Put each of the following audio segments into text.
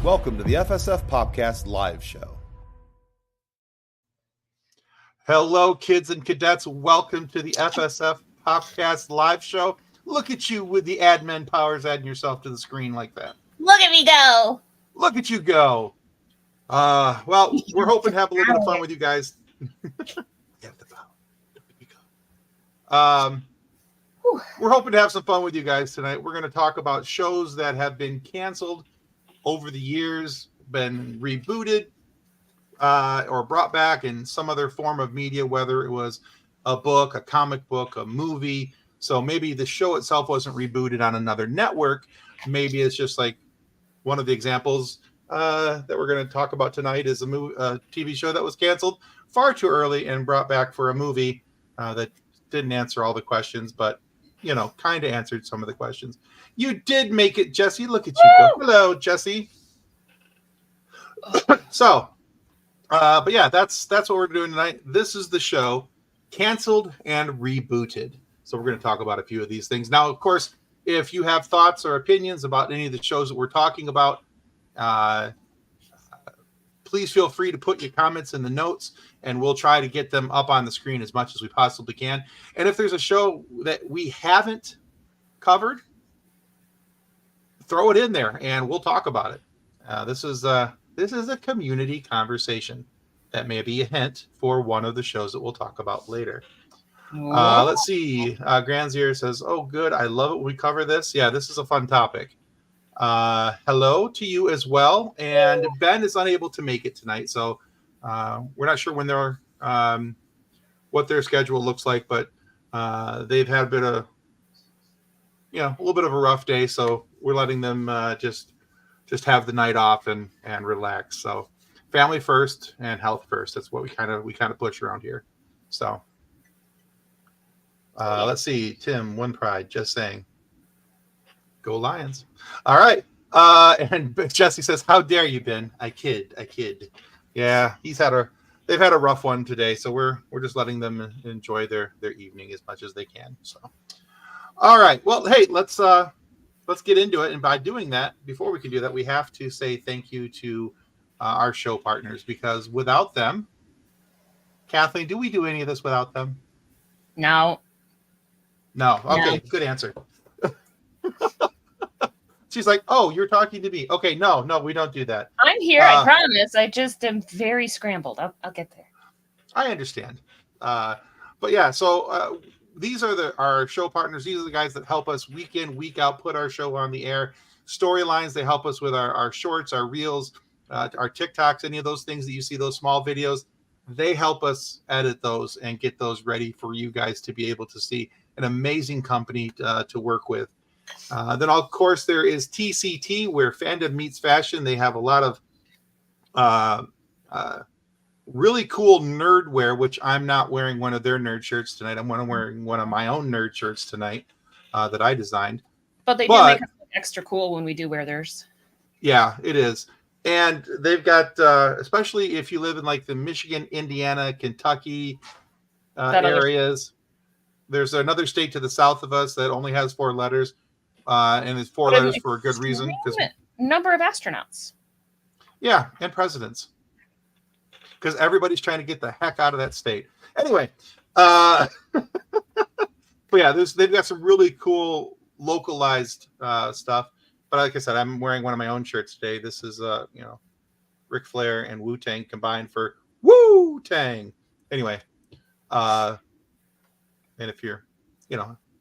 Welcome to the FSF Popcast live show. Hello, kids and cadets. Welcome to the FSF Popcast live show. Look at you with the admin powers adding yourself to the screen like that. Look at me go. Look at you go. Well, we're hoping to have a little bit of fun with you guys. We're hoping to have some fun with you guys tonight. We're going to talk about shows that have been canceled over the years, been rebooted, or brought back in some other form of media, whether it was a book, a comic book, a movie. So maybe the show itself wasn't rebooted on another network. Maybe it's just like one of the examples that we're going to talk about tonight is a TV show that was canceled far too early and brought back for a movie that didn't answer all the questions, but, you know, kind of answered some of the questions. You did make it, Jesse. Look at you go. Hello, Jesse. So, but yeah, that's what we're doing tonight. This is the show, Canceled and Rebooted. So we're going to talk about a few of these things. Now, of course, if you have thoughts or opinions about any of the shows that we're talking about, please feel free to put your comments in the notes, and we'll try to get them up on the screen as much as we possibly can. And if there's a show that we haven't covered, throw it in there, and we'll talk about it. This is a community conversation that may be a hint for one of the shows that we'll talk about later. Let's see. Granzier says, "Oh, good. I love it when we cover this. Yeah, this is a fun topic." Hello to you as well. And Ben is unable to make it tonight, so we're not sure when they're what their schedule looks like, but they've had a bit of, you know, a little bit of a rough day, so we're letting them just have the night off and relax. So family first and health first. That's what we kind of push around here. So let's see. Tim, One Pride, just saying. Go Lions. All right. And Jesse says, "How dare you, Ben? I kid. Yeah, they've had a rough one today, so we're just letting them enjoy their evening as much as they can. So, all right. Well, hey, let's get into it. And by doing that, before we can do that, we have to say thank you to our show partners, because without them, Kathleen, do we do any of this without them? No. Okay, No. Good answer. She's like, "Oh, you're talking to me." Okay, no, we don't do that. I'm here, I promise. I just am very scrambled. I'll get there. I understand. But yeah, so these are our show partners. These are the guys that help us week in, week out, put our show on the air. Storylines, they help us with our shorts, our reels, our TikToks, any of those things that you see, those small videos. They help us edit those and get those ready for you guys to be able to see. An amazing company to work with. Then, of course, there is TCT, where fandom meets fashion. They have a lot of really cool nerd wear, which I'm not wearing one of their nerd shirts tonight. I'm wearing one of my own nerd shirts tonight that I designed. But they do make us look extra cool when we do wear theirs. Yeah, it is. And they've got, especially if you live in like the Michigan, Indiana, Kentucky areas. There's another state to the south of us that only has 4 letters. And it's 4 letters for a good reason. Number of astronauts. Yeah, and presidents. Because everybody's trying to get the heck out of that state. Anyway, but yeah, they've got some really cool localized stuff. But like I said, I'm wearing one of my own shirts today. This is Ric Flair and Wu-Tang combined for Wu-Tang. Anyway, and if you're,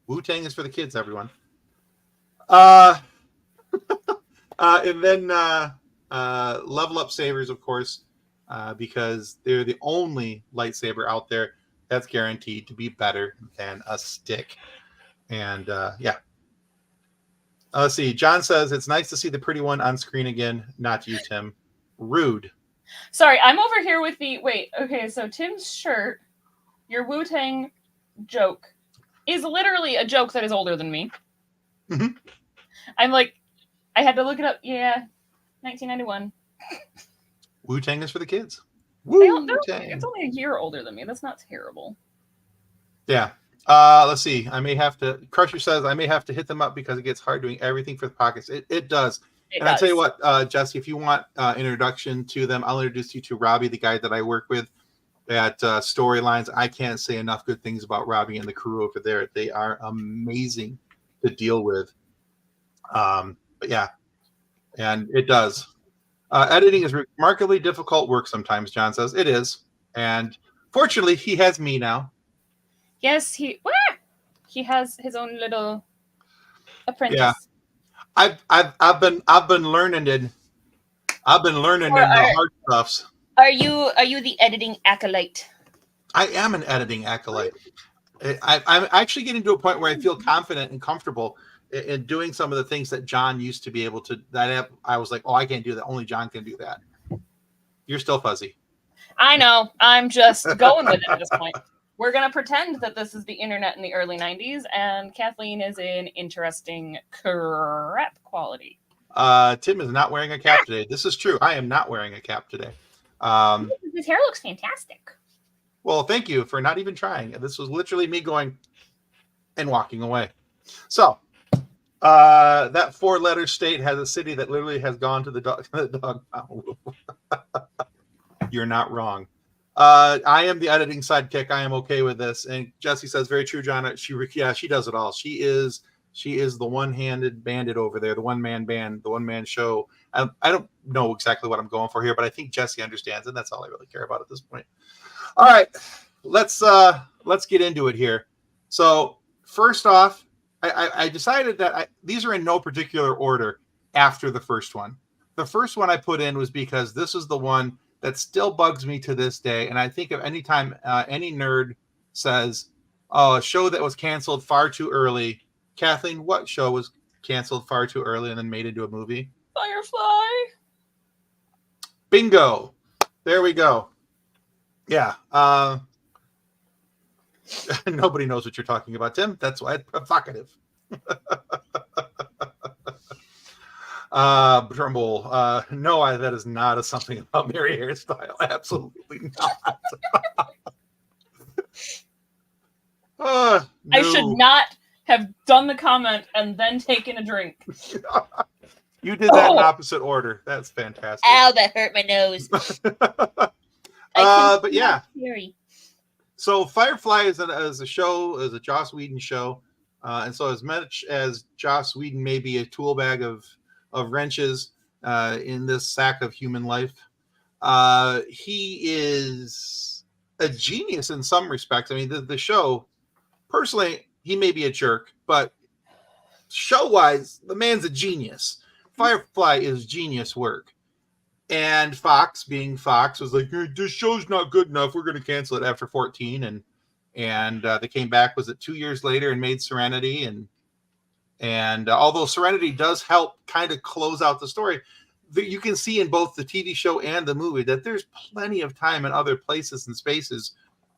Wu-Tang is for the kids, everyone. And then Level Up Sabers, of course, because they're the only lightsaber out there that's guaranteed to be better than a stick. And yeah. Let's see. John says, "It's nice to see the pretty one on screen again." Not you, Tim. Rude. Sorry, I'm over here with the... Wait, okay, so Tim's shirt, your Wu-Tang joke, is literally a joke that is older than me. Mm-hmm. I'm like, I had to look it up. Yeah, 1991. Wu-Tang is for the kids. Wu-Tang. It's only a year older than me. That's not terrible. Yeah. Let's see. Crusher says, "I may have to hit them up because it gets hard doing everything for the pockets." It does. And I tell you what, Jesse, if you want introduction to them, I'll introduce you to Robbie, the guy that I work with at Storylines. I can't say enough good things about Robbie and the crew over there. They are amazing to deal with. But yeah, and it does. Editing is remarkably difficult work sometimes, John says. It is. And fortunately, he has me now. Yes, he has his own little apprentice. Yeah. I've been learning in the hard stuffs. Are you the editing acolyte? I am an editing acolyte. I'm actually getting to a point where I feel confident and comfortable in doing some of the things that John used to be able to. I was like, oh, I can't do that. Only John can do that. You're still fuzzy. I know. I'm just going with it at this point. We're going to pretend that this is the internet in the early 90s, and Kathleen is in interesting crap quality. Tim is not wearing a cap today. This is true. I am not wearing a cap today. His hair looks fantastic. Well, thank you for not even trying. This was literally me going and walking away. So, that 4-letter state has a city that literally has gone to the dog pound. You're not wrong. I am the editing sidekick. I am okay with this. And Jesse says, very true, John. She does it all. She is the one-handed bandit over there, the one-man band, the one-man show. I don't know exactly what I'm going for here, but I think Jesse understands, and that's all I really care about at this point. All right, let's get into it here. So first off, I decided that these are in no particular order after the first one. The first one I put in was because this is the one that still bugs me to this day. And I think of any time any nerd says, oh, a show that was canceled far too early. Kathleen, what show was canceled far too early and then made into a movie? Firefly. Bingo. There we go. Yeah. Nobody knows what you're talking about, Tim. That's why it's provocative. Trumbull. No, that is not something about Mary hairstyle. Absolutely not. No. I should not have done the comment and then taken a drink. You did that in opposite order. That's fantastic. Ow, that hurt my nose. But yeah. Fury. So Firefly is a show, is a Joss Whedon show. And so as much as Joss Whedon may be a tool bag of wrenches in this sack of human life, he is a genius in some respects. I mean, the show, personally, he may be a jerk, but show-wise, the man's a genius. Firefly is genius work. And Fox, being Fox, was like, this show's not good enough. We're going to cancel it after 14. And they came back, was it 2 years later, and made Serenity. And although Serenity does help kind of close out the story, you can see in both the TV show and the movie that there's plenty of time in other places and spaces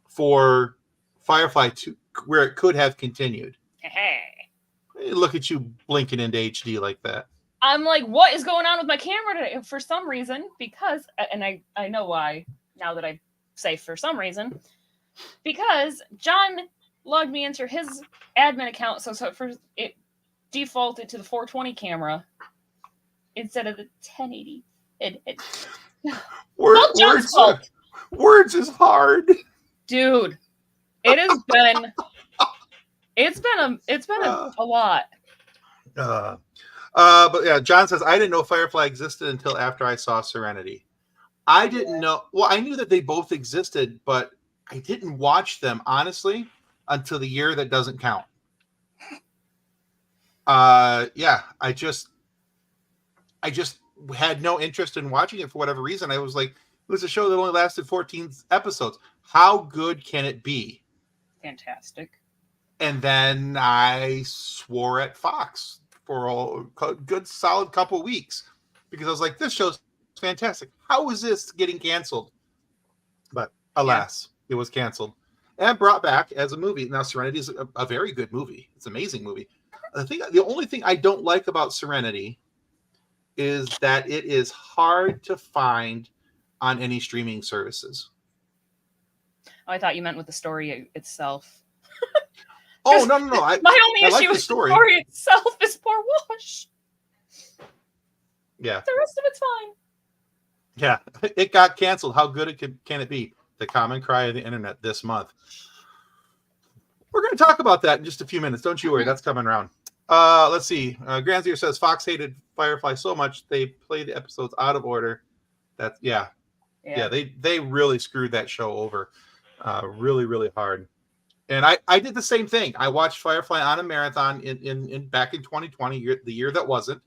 for Firefly to where it could have continued. Hey, look at you blinking into HD like that. I'm like, what is going on with my camera today? For some reason, because, and I know why now that I say for some reason, because John logged me into his admin account, so for it defaulted to the 420 camera instead of the 1080. Words is hard, dude. It has been. It's been a lot. But yeah, John says, I didn't know Firefly existed until after I saw Serenity. I didn't know. Well, I knew that they both existed, but I didn't watch them, honestly, until the year that doesn't count. Yeah, I just had no interest in watching it for whatever reason. I was like, it was a show that only lasted 14 episodes. How good can it be? Fantastic. And then I swore at Fox for a good solid couple weeks because I was like, this show's fantastic. How is this getting canceled? But alas, It was canceled and brought back as a movie. Now, Serenity is a very good movie. It's an amazing movie. The only thing I don't like about Serenity is that it is hard to find on any streaming services. Oh, I thought you meant with the story itself. Oh, no. My only issue with the story itself is poor Wash. Yeah. The rest of it's fine. Yeah. It got canceled. How good can it be? The common cry of the internet this month. We're going to talk about that in just a few minutes. Don't you worry. That's coming around. Let's see. Granzier says Fox hated Firefly so much they play the episodes out of order. That's yeah. They really screwed that show over, really, really hard. And I did the same thing. I watched Firefly on a marathon in back in 2020, the year that wasn't.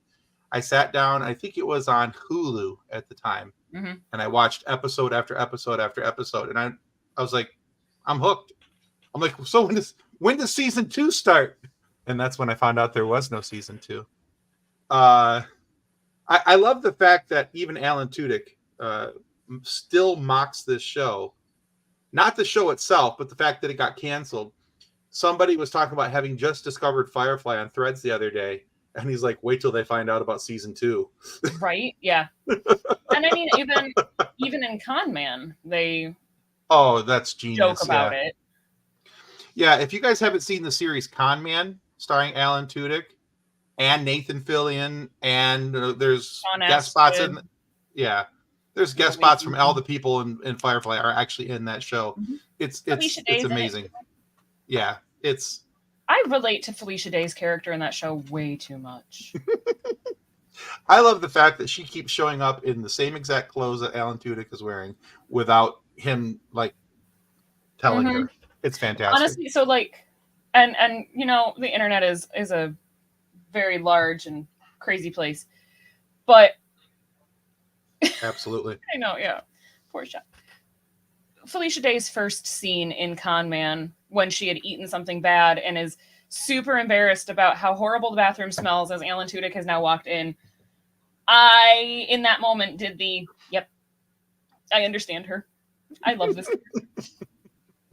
I sat down. I think it was on Hulu at the time, and I watched episode after episode after episode. And I was like, I'm hooked. I'm like, so when does season 2 start? And that's when I found out there was no season 2. I love the fact that even Alan Tudyk still mocks this show. Not the show itself, but the fact that it got canceled. Somebody was talking about having just discovered Firefly on Threads the other day, and he's like, wait till they find out about season 2. Right? Yeah. And I mean, even in Con Man, they that's genius. joke about it. Yeah, if you guys haven't seen the series Con Man, starring Alan Tudyk and Nathan Fillion, and there's guest spots in. Yeah, there's guest spots from all the people in Firefly are actually in that show. It's amazing. Yeah, I relate to Felicia Day's character in that show way too much. I love the fact that she keeps showing up in the same exact clothes that Alan Tudyk is wearing without him like telling her. It's fantastic. Honestly, so like, and you know, the internet is a very large and crazy place, but absolutely, I know, yeah, poor shot. Felicia Day's first scene in Con Man when she had eaten something bad and is super embarrassed about how horrible the bathroom smells as Alan Tudyk has now walked in. I, in that moment, did yep, I understand her. I love this.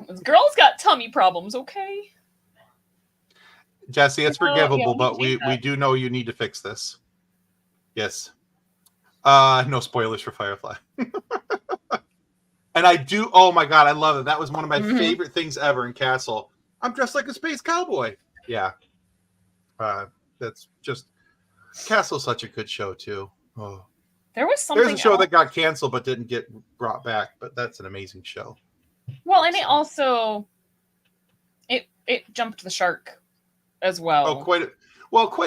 This girl's got tummy problems, okay? Jesse, it's forgivable, but we do know you need to fix this. Yes. No spoilers for Firefly. And I do, oh my God, I love it. That was one of my favorite things ever in Castle. I'm dressed like a space cowboy. Yeah. That's just, Castle's such a good show, too. Oh. There's a show that got canceled but didn't get brought back, but that's an amazing show. Well, and it also it jumped the shark as well. Oh, quite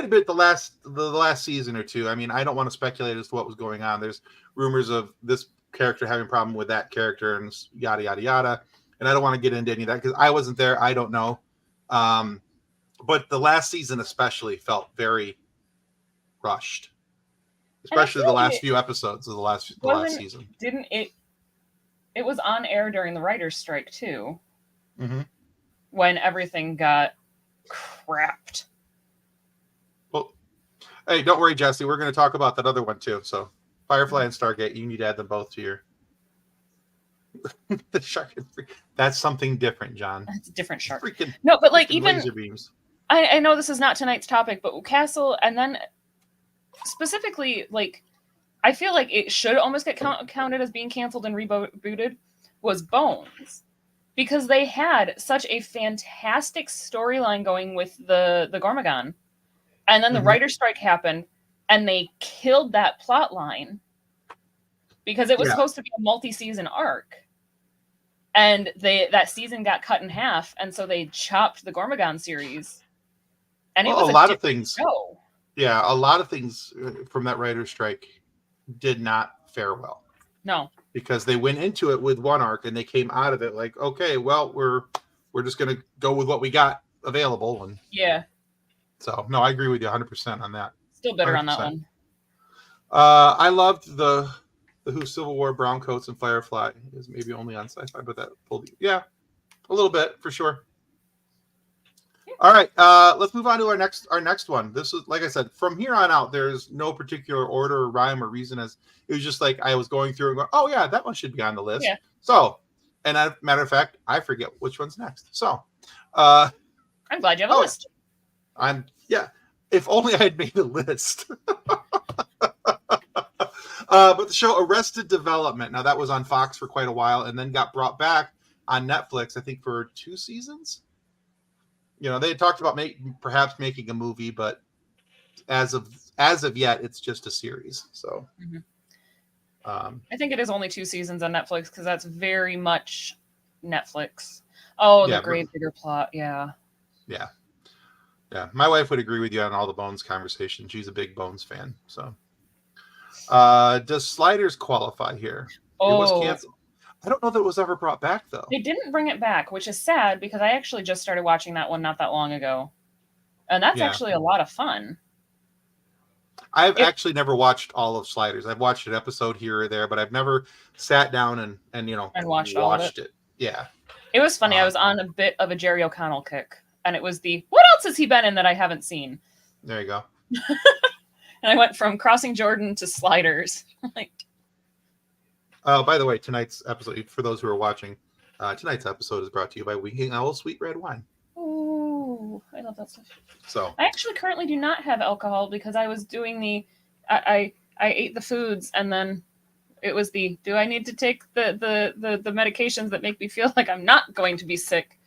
a bit the last season or two. I mean, I don't want to speculate as to what was going on. There's rumors of this character having a problem with that character and yada yada yada. And I don't want to get into any of that because I wasn't there. I don't know. But the last season especially felt very rushed. Especially the last few episodes of the last season. Didn't it? It was on air during the writer's strike, too. When everything got crapped. Well, hey, don't worry, Jesse. We're going to talk about that other one, too. So, Firefly and Stargate, you need to add them both to your... The shark is that's something different, John. That's a different shark. Freaking, no, but like even... laser beams. I know this is not tonight's topic, but Castle, and then specifically, like... I feel like it should almost get counted as being canceled and rebooted, was Bones. Because they had such a fantastic storyline going with the Gormagon. And then the writer's strike happened, and they killed that plot line. Because it was supposed to be a multi-season arc. And that season got cut in half, and so they chopped the Gormagon series. And it was a lot of things. Show. Yeah, a lot of things from that writer's strike did not fare well. No. Because they went into it with one arc and they came out of it like, okay, well, we're just going to go with what we got available. And yeah. So, no, I agree with you 100% on that. Still bitter 100%. On that one. I loved the Who Civil War Browncoats and Firefly is maybe only on Sci-Fi, but that pulled you. Yeah, a little bit for sure. All right, let's move on to our next one. This is, like I said, from here on out, there's no particular order or rhyme or reason. As it was just like I was going through and going, oh yeah, that one should be on the list. Yeah. So, and as a matter of fact, I forget which one's next. So, I'm glad you have a list. If only I had made a list. But the show Arrested Development. Now that was on Fox for quite a while, and then got brought back on Netflix. I think for 2 seasons. You know, they had talked about perhaps making a movie, but as of yet, it's just a series. So, I think it is only 2 seasons on Netflix because that's very much Netflix. Oh, the great bigger plot. Yeah. My wife would agree with you on all the Bones conversation. She's a big Bones fan. So, does Sliders qualify here? It was canceled. I don't know that it was ever brought back though. They didn't bring it back, which is sad because I actually just started watching that one not that long ago, and that's actually a lot of fun. I've actually never watched all of Sliders. I've watched an episode here or there, but I've never sat down and watched all of it. Yeah. It was funny. I was on a bit of a Jerry O'Connell kick, and it was what else has he been in that I haven't seen? There you go. And I went from Crossing Jordan to Sliders. By the way, tonight's episode, for those who are watching, tonight's episode is brought to you by Winking Owl Sweet Red Wine. Ooh, I love that stuff. So I actually currently do not have alcohol because I was doing I ate the foods and then it was do I need to take the medications that make me feel like I'm not going to be sick?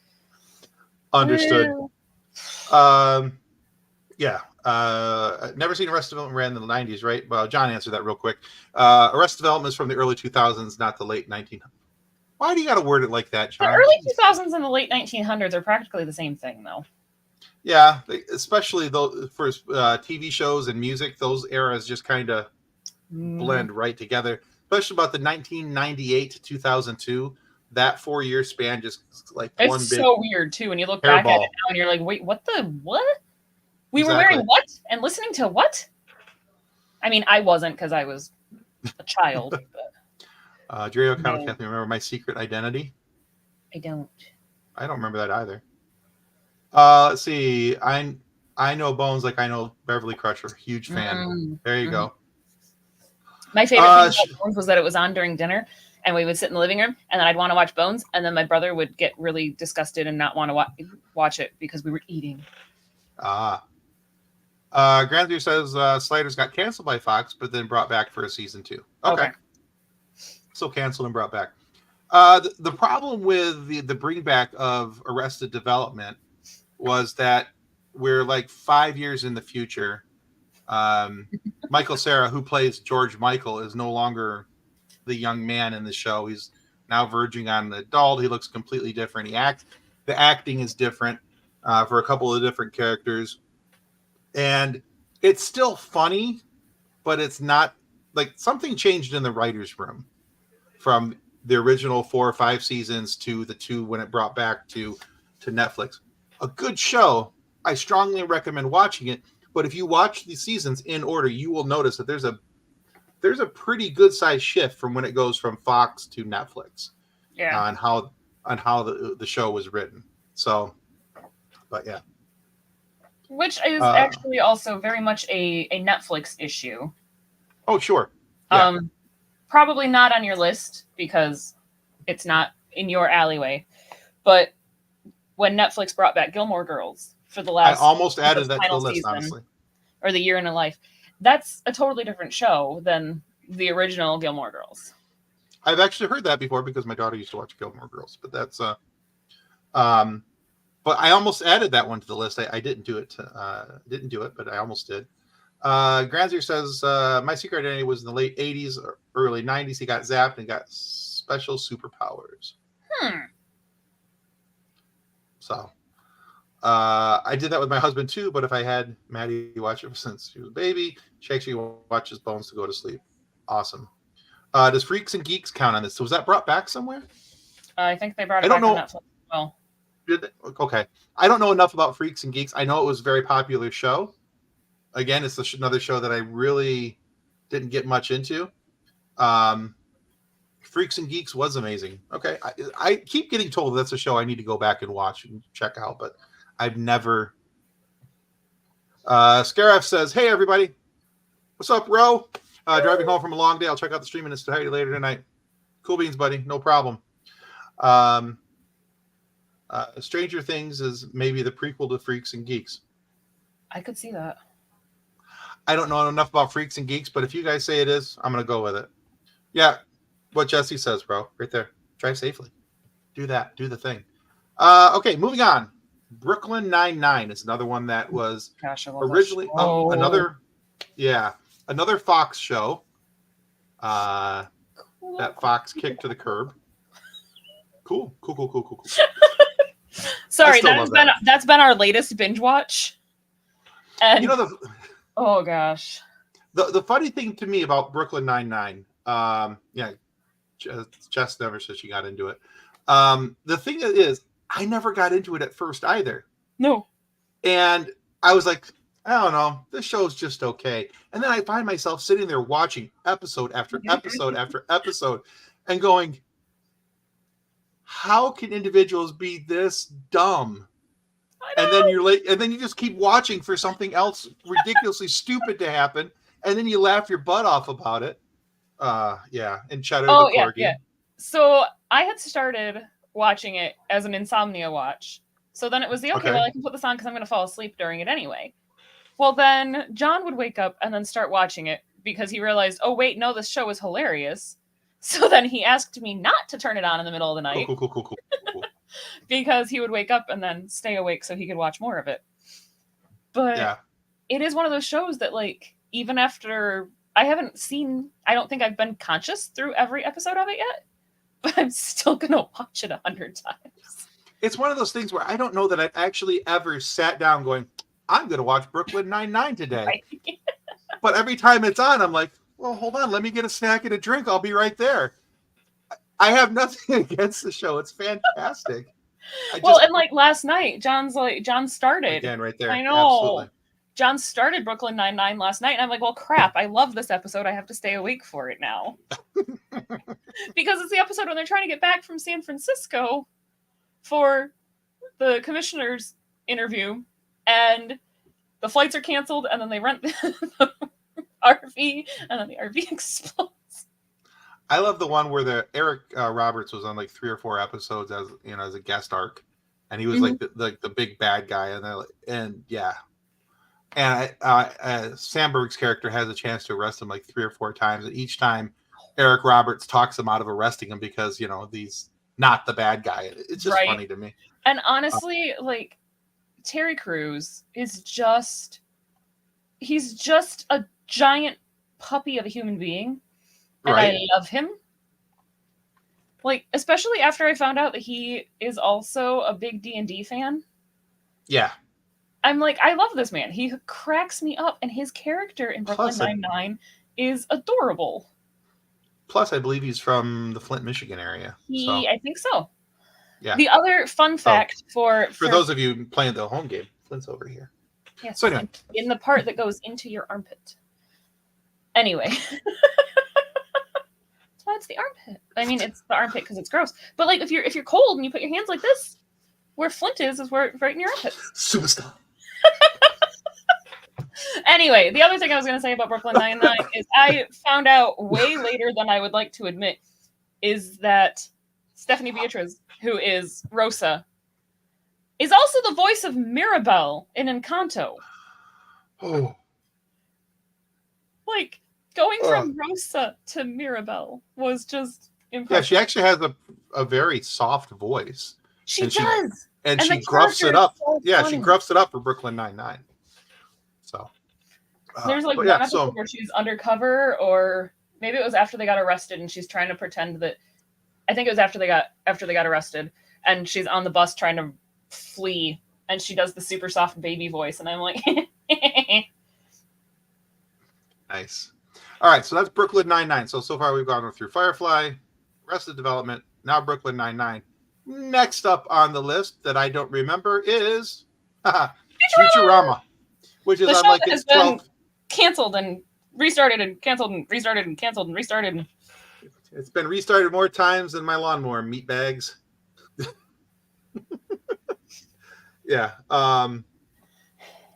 Understood. Yeah. Never seen Arrested Development ran in the 90s, right? Well, John answered that real quick. Arrested Development is from the early 2000s, not the late 1900s. Why do you got to word it like that, John? The early 2000s and the late 1900s are practically the same thing, though. Yeah, especially though for TV shows and music, those eras just kind of blend right together. Especially about the 1998 to 2002, that 4-year span just like it's one big. It's so weird too when you look back at it now and you're like, wait, what? We were wearing what and listening to what? I mean, I wasn't because I was a child. But Jerry O'Connell can't remember My Secret Identity. I don't remember that either. Let's see. I know Bones like I know Beverly Crusher. Huge fan. There you go. My favorite thing about Bones was that it was on during dinner, and we would sit in the living room, and then I'd want to watch Bones, and then my brother would get really disgusted and not want to watch it because we were eating. Grandview says Sliders got canceled by Fox, but then brought back for a season 2. Okay. So canceled and brought back. The problem with the bring back of Arrested Development was that we're like 5 years in the future. Michael Cera, who plays George Michael, is no longer the young man in the show. He's now verging on the adult. He looks completely different. The acting is different for a couple of different characters. And it's still funny, but it's not like something changed in the writer's room from the original 4 or 5 seasons to the 2 when it brought back to Netflix. A good show. I strongly recommend watching it. But if you watch the seasons in order, you will notice that there's a pretty good size shift from when it goes from Fox to Netflix. Yeah. On how the show was written. So, but yeah. Which is actually also very much a Netflix issue. Oh, sure. Yeah. Probably not on your list because it's not in your alleyway. But when Netflix brought back Gilmore Girls for the last... I almost added that to the list, honestly. Or The Year in a Life. That's a totally different show than the original Gilmore Girls. I've actually heard that before because my daughter used to watch Gilmore Girls. But that's... But I almost added that one to the list. I didn't do it. Didn't do it, but I almost did. Granzier says, My Secret Identity was in the late 80s or early 90s. He got zapped and got special superpowers. So, I did that with my husband too, but if I had Maddie watch it since she was a baby, she actually watches Bones to go to sleep. Awesome. Does Freaks and Geeks count on this? So was that brought back somewhere? I think they brought it back on Netflix as well. Okay. I don't know enough about Freaks and Geeks. I know it was a very popular show. Again, it's another show that I really didn't get much into. Freaks and Geeks was amazing. Okay. I keep getting told that's a show I need to go back and watch and check out, but I've never. Scaraf says, Hey, everybody. What's up, Ro? Driving home from a long day. I'll check out the stream and entirety later tonight. Cool beans, buddy. No problem. Stranger Things is maybe the prequel to Freaks and Geeks. I could see that. I don't know enough about Freaks and Geeks, but if you guys say it is, I'm going to go with it. Yeah, what Jesse says, bro. Right there. Drive safely. Do that. Do the thing. Okay, moving on. Brooklyn Nine-Nine is another one that was Gosh, I love originally that show. another Fox show. Cool. That Fox kicked to the curb. Cool. Sorry, love that's been our latest binge watch. And You know oh gosh. The funny thing to me about Brooklyn Nine-Nine, Jess never said she got into it. The thing is, I never got into it at first either. No. And I was like, I don't know, this show's just okay. And then I find myself sitting there watching episode after episode after episode and going, how can individuals be this dumb? And then you just keep watching for something else ridiculously stupid to happen, and then you laugh your butt off about it. And Cheddar the Corgi. Yeah. So I had started watching it as an insomnia watch. So then it was well, I can put this on because I'm going to fall asleep during it anyway. Well, then John would wake up and then start watching it because he realized, oh, wait, no, this show is hilarious. So then he asked me not to turn it on in the middle of the night. Cool. Because he would wake up and then stay awake so he could watch more of it. But it is one of those shows that, like, even after I don't think I've been conscious through every episode of it yet, but I'm still going to watch it 100 times. It's one of those things where I don't know that I've actually ever sat down going, I'm going to watch Brooklyn Nine-Nine today. Right. But every time it's on, I'm like, well, hold on, let me get a snack and a drink. I'll be right there. I have nothing against the show. It's fantastic. And like last night, John started. Again, right there. I know. Absolutely. John started Brooklyn Nine-Nine last night, and I'm like, well, crap, I love this episode. I have to stay awake for it now. Because it's the episode when they're trying to get back from San Francisco for the commissioner's interview, and the flights are canceled, and then they rent the RV, and then the RV explodes. I love the one where the Eric Roberts was on like 3 or 4 episodes as a guest arc, and he was like the big bad guy, and Sandberg's character has a chance to arrest him like 3 or 4 times, and each time Eric Roberts talks him out of arresting him because he's not the bad guy. It's just funny to me. And honestly, like Terry Crews is he's just a giant puppy of a human being. And I love him. Like, especially after I found out that he is also a big D&D fan. Yeah. I'm like, I love this man. He cracks me up, and his character in Brooklyn Nine-Nine is adorable. Plus, I believe he's from the Flint, Michigan area. I think so. Yeah. The other fun fact for those of you playing the home game, Flint's over here. Yes. So anyway. In the part that goes into your armpit. Anyway. Well, it's the armpit. I mean, it's the armpit because it's gross. But like, if you're cold and you put your hands like this, where Flint is where right in your armpit. Superstar. Anyway, the other thing I was going to say about Brooklyn Nine-Nine is I found out way later than I would like to admit is that Stephanie Beatriz, who is Rosa, is also the voice of Mirabelle in Encanto. Oh. Like, going from Rosa to Mirabelle was just impressive. Yeah, she actually has a very soft voice. She does. And she gruffs it up. So she gruffs it up for Brooklyn Nine-Nine. So there's like one episode where she's undercover, or maybe it was after they got arrested, and she's trying to pretend that. I think it was after they got arrested, and she's on the bus trying to flee, and she does the super soft baby voice, and I'm like, nice. All right, so that's Brooklyn Nine-Nine. So far we've gone through Firefly, Arrested Development, now Brooklyn Nine-Nine. Next up on the list that I don't remember is Futurama, which is on like its 12th. Canceled and restarted and canceled and restarted and canceled and restarted. It's been restarted more times than my lawnmower, meatbags. Yeah.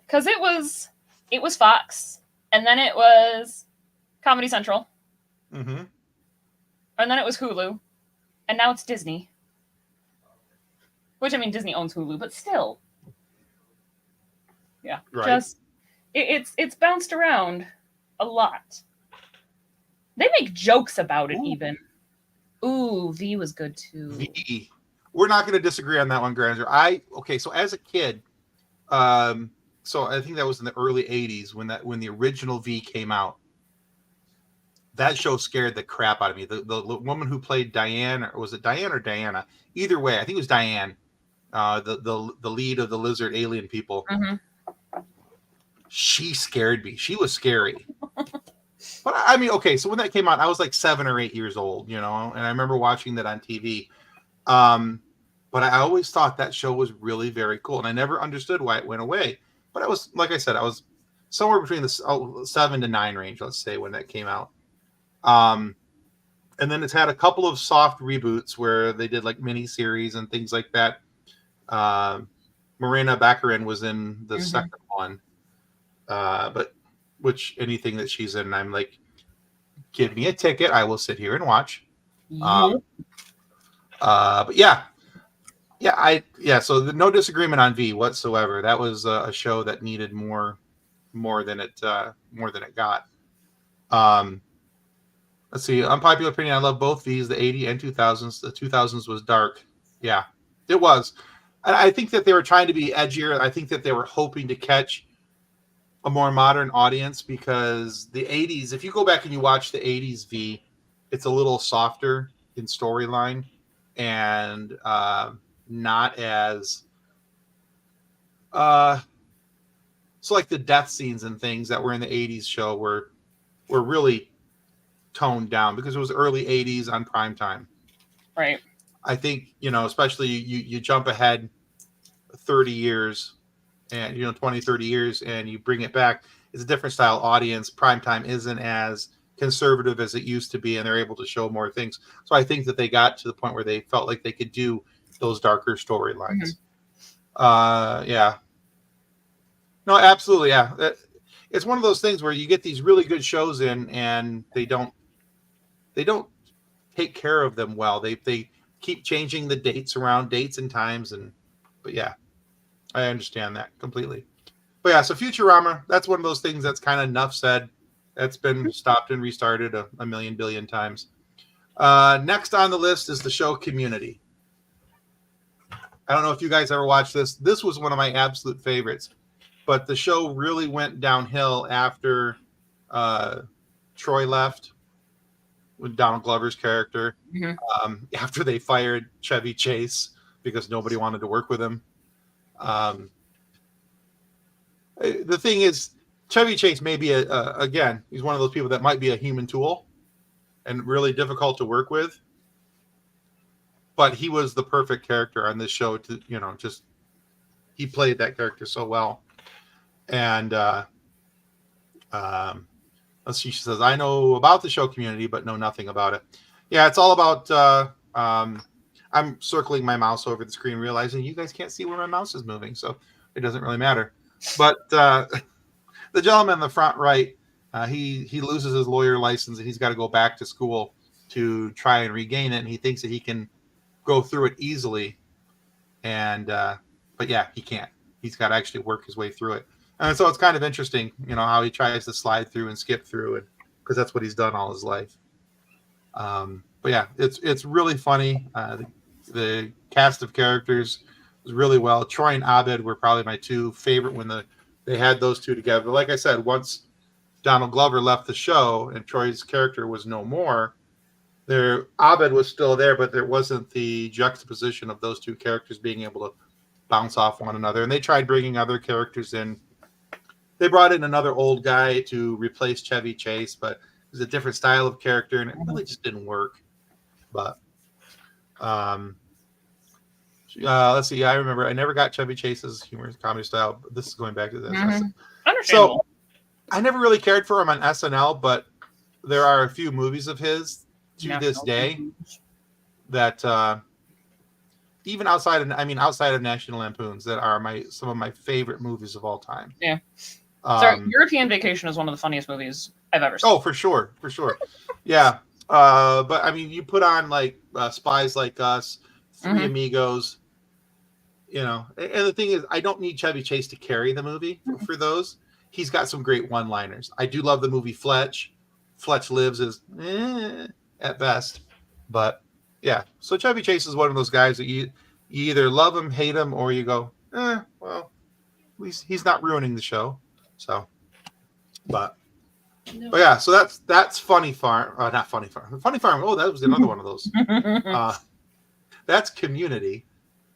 Because it was Fox, and then it was Comedy Central. Mm-hmm. And then it was Hulu. And now it's Disney. Which, I mean, Disney owns Hulu, but still. Yeah. Right. Just it's bounced around a lot. They make jokes about it even. Ooh, V was good too. V. we're not going to disagree on that one, Granger. So as a kid, so I think that was in the early 80s when the original V came out. That show scared the crap out of me. The woman who played Diane, or was it Diane or Diana? Either way, I think it was Diane, the lead of the lizard alien people. Mm-hmm. She scared me. She was scary. But I mean, okay, so when that came out, I was like 7 or 8 years old, and I remember watching that on TV. But I always thought that show was really very cool, and I never understood why it went away. But I was, like I said, I was somewhere between the 7 to 9 range, let's say, when that came out. And then it's had a couple of soft reboots where they did like mini series and things like that. Marina Baccarin was in the second one, but anything that she's in, I'm like, give me a ticket, I will sit here and watch. But so no disagreement on V whatsoever. That was a show that needed more than it got. Let's see, unpopular opinion, I love both V's, the 80 and 2000s. The 2000s was dark. Yeah, it was. And I think that they were trying to be edgier. I think that they were hoping to catch a more modern audience, because the 80s, if you go back and you watch the 80s V, it's a little softer in storyline and not as so like the death scenes and things that were in the 80s show were really toned down because it was early 80s on primetime. Right. I think, especially you jump ahead 30 years and 20, 30 years and you bring it back, it's a different style audience. Primetime isn't as conservative as it used to be, and they're able to show more things. So I think that they got to the point where they felt like they could do those darker storylines. Yeah. No, absolutely. Yeah. It's one of those things where you get these really good shows in and they don't take care of them well. They keep changing the dates and times, but yeah, I understand that completely. But yeah, so Futurama, that's one of those things that's kind of enough said. That's been stopped and restarted a million billion times. Next on the list is the show Community. I don't know if you guys ever watched this. This was one of my absolute favorites, but the show really went downhill after Troy left with Donald Glover's character. After they fired Chevy Chase because nobody wanted to work with him. The thing is, Chevy Chase may be again, he's one of those people that might be a human tool and really difficult to work with. But he was the perfect character on this show to, just he played that character so well. And let's see, she says, I know about the show Community, but know nothing about it. Yeah, it's all about I'm circling my mouse over the screen, realizing you guys can't see where my mouse is moving, so it doesn't really matter. But the gentleman in the front right, he loses his lawyer license and he's got to go back to school to try and regain it, and he thinks that he can go through it easily, and but yeah, he can't. He's got to actually work his way through it, and so it's kind of interesting, how he tries to slide through and skip through it, because that's what he's done all his life. But yeah, it's really funny. The cast of characters was really well. Troy and Abed were probably my two favorite when they had those two together. But like I said, once Donald Glover left the show and Troy's character was no more, Abed was still there, but there wasn't the juxtaposition of those two characters being able to bounce off one another. And they tried bringing other characters in. They brought in another old guy to replace Chevy Chase, but it was a different style of character, and it really just didn't work. But let's see. I remember I never got Chevy Chase's humorous comedy style. But this is going back to this. So I never really cared for him on SNL, but there are a few movies of his to this day that even outside of National Lampoons, that are some of my favorite movies of all time. Yeah. Sorry, European Vacation is one of the funniest movies I've ever seen. Oh, for sure. Yeah. But I mean, you put on like Spies Like Us, Three Amigos, and the thing is, I don't need Chevy Chase to carry the movie for those. He's got some great one-liners. I do love the movie Fletch. Fletch Lives is at best, but yeah. So Chevy Chase is one of those guys that You either love him, hate him, or you go, well, at least he's not ruining the show. So, but yeah, so that's Funny Farm. Not Funny Farm. Funny Farm. Oh, that was another one of those. That's Community,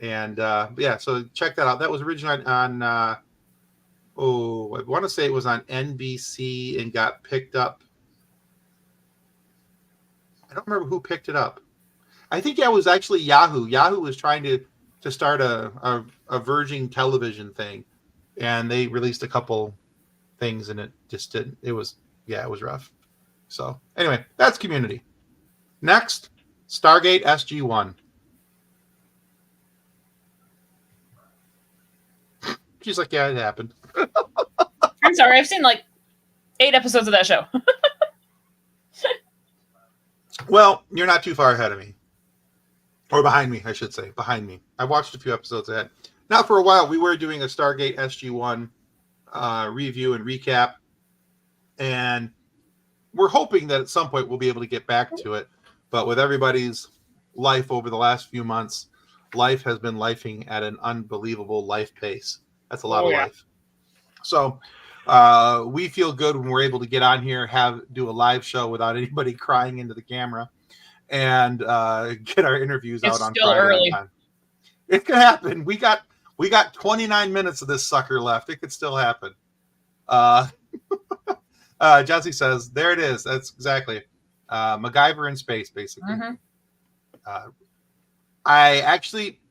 and yeah, so check that out. That was originally on. I want to say it was on NBC and got picked up. I don't remember who picked it up. I think it was actually Yahoo. Yahoo was trying to start a Virgin television thing, and they released a couple things, and it just didn't. It was rough. So anyway, that's Community. Next, Stargate SG-1. She's like, yeah, it happened. I'm sorry, I've seen like 8 episodes of that show. Well, you're not too far ahead of me. Or behind me, I should say. Behind me. I watched a few episodes ahead. Now, for a while, we were doing a Stargate SG-1 review and recap. And we're hoping that at some point we'll be able to get back to it. But with everybody's life over the last few months, life has been lifing at an unbelievable life pace. That's a lot of life. So we feel good when we're able to get on here, do a live show without anybody crying into the camera, and get our interviews out on Friday. Early. It could happen. We got 29 minutes of this sucker left. It could still happen. Jesse says, there it is. That's exactly MacGyver in space, basically. Mm-hmm.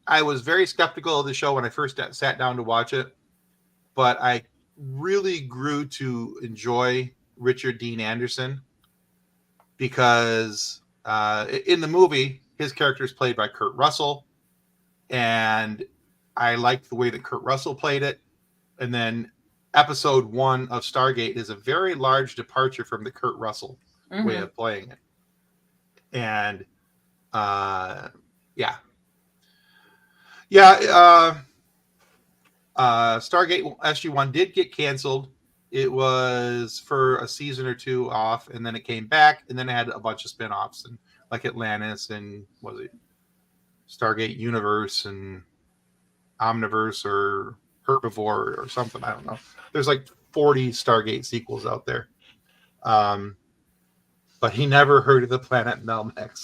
I was very skeptical of the show when I first sat down to watch it, but I really grew to enjoy Richard Dean Anderson because in the movie, his character is played by Kurt Russell, and I liked the way that Kurt Russell played it. And then episode 1 of Stargate is a very large departure from the Kurt Russell way of playing it. And Stargate SG-1 did get canceled. It was for a season or 2 off, and then it came back, and then it had a bunch of spin-offs, and like Atlantis and what was it, Stargate Universe and Omniverse or Herbivore or something. I don't know. There's like 40 Stargate sequels out there. But he never heard of the planet Melmac.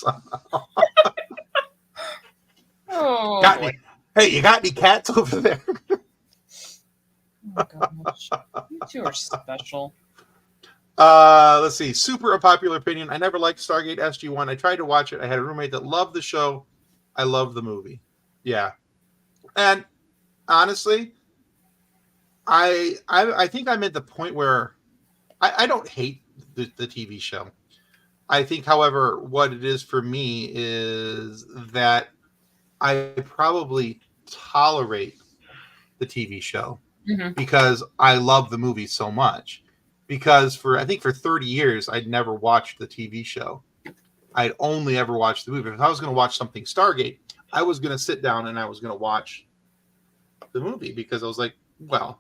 Hey, you got any cats over there? Oh gosh. You two are special. Let's see. Super unpopular opinion. I never liked Stargate SG-1. I tried to watch it. I had a roommate that loved the show. I loved the movie. Yeah. And honestly, I think I'm at the point where I don't hate the TV show. I think, however, what it is for me is that I probably tolerate the TV show because I love the movie so much. Because I think for 30 years, I'd never watched the TV show. I'd only ever watched the movie. If I was going to watch something Stargate, I was going to sit down and I was going to watch the movie because I was like, well,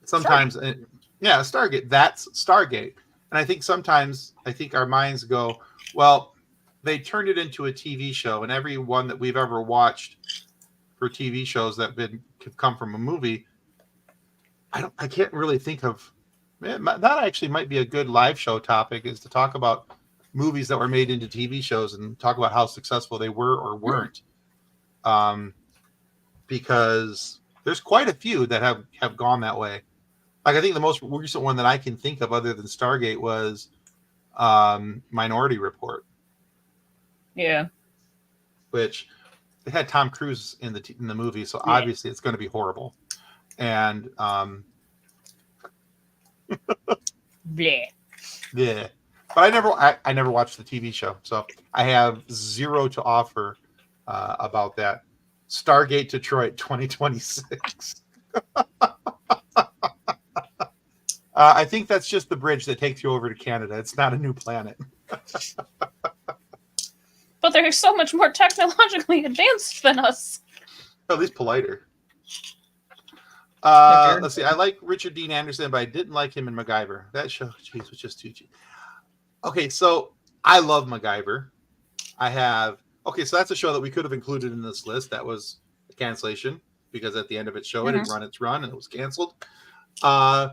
sometimes, Stargate, that's Stargate. And I think sometimes, our minds go, well, they turned it into a TV show, and every one that we've ever watched for TV shows that have come from a movie, I can't really think of. That actually might be a good live show topic, is to talk about movies that were made into TV shows and talk about how successful they were or weren't. Because there's quite a few that have gone that way. Like, I think the most recent one that I can think of other than Stargate was Minority Report. Yeah. Which they had Tom Cruise in the movie, so obviously it's going to be horrible. And yeah. But I never watched the TV show, so I have zero to offer about that. Stargate Detroit 2026. I think that's just the bridge that takes you over to Canada. It's not a new planet. But they're so much more technologically advanced than us. At least politer. Let's see. I like Richard Dean Anderson, but I didn't like him in MacGyver. That show, was just too cheap. Okay, so I love MacGyver. I have Okay, so that's a show that we could have included in this list. That was a cancellation because at the end of its show, it had run its run and it was canceled. And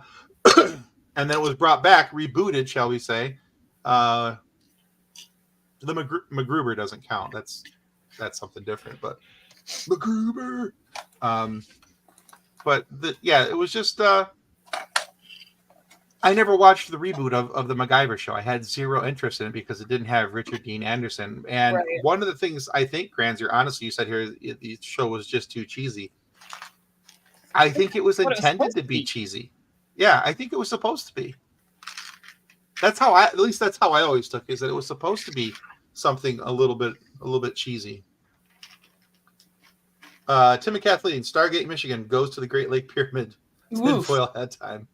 then it was brought back, rebooted, shall we say. The MacGruber doesn't count. That's something different. But MacGruber. But it was just. I never watched the reboot of the MacGyver show. I had zero interest in it because it didn't have Richard Dean Anderson. And one of the things I think, Granzer, honestly, you said here the show was just too cheesy. I think it was intended to be cheesy. Yeah, I think it was supposed to be. That's how I always took it, is that it was supposed to be something a little bit cheesy. Tim and Kathleen, Stargate, Michigan goes to the Great Lake Pyramid. Tinfoil hat time.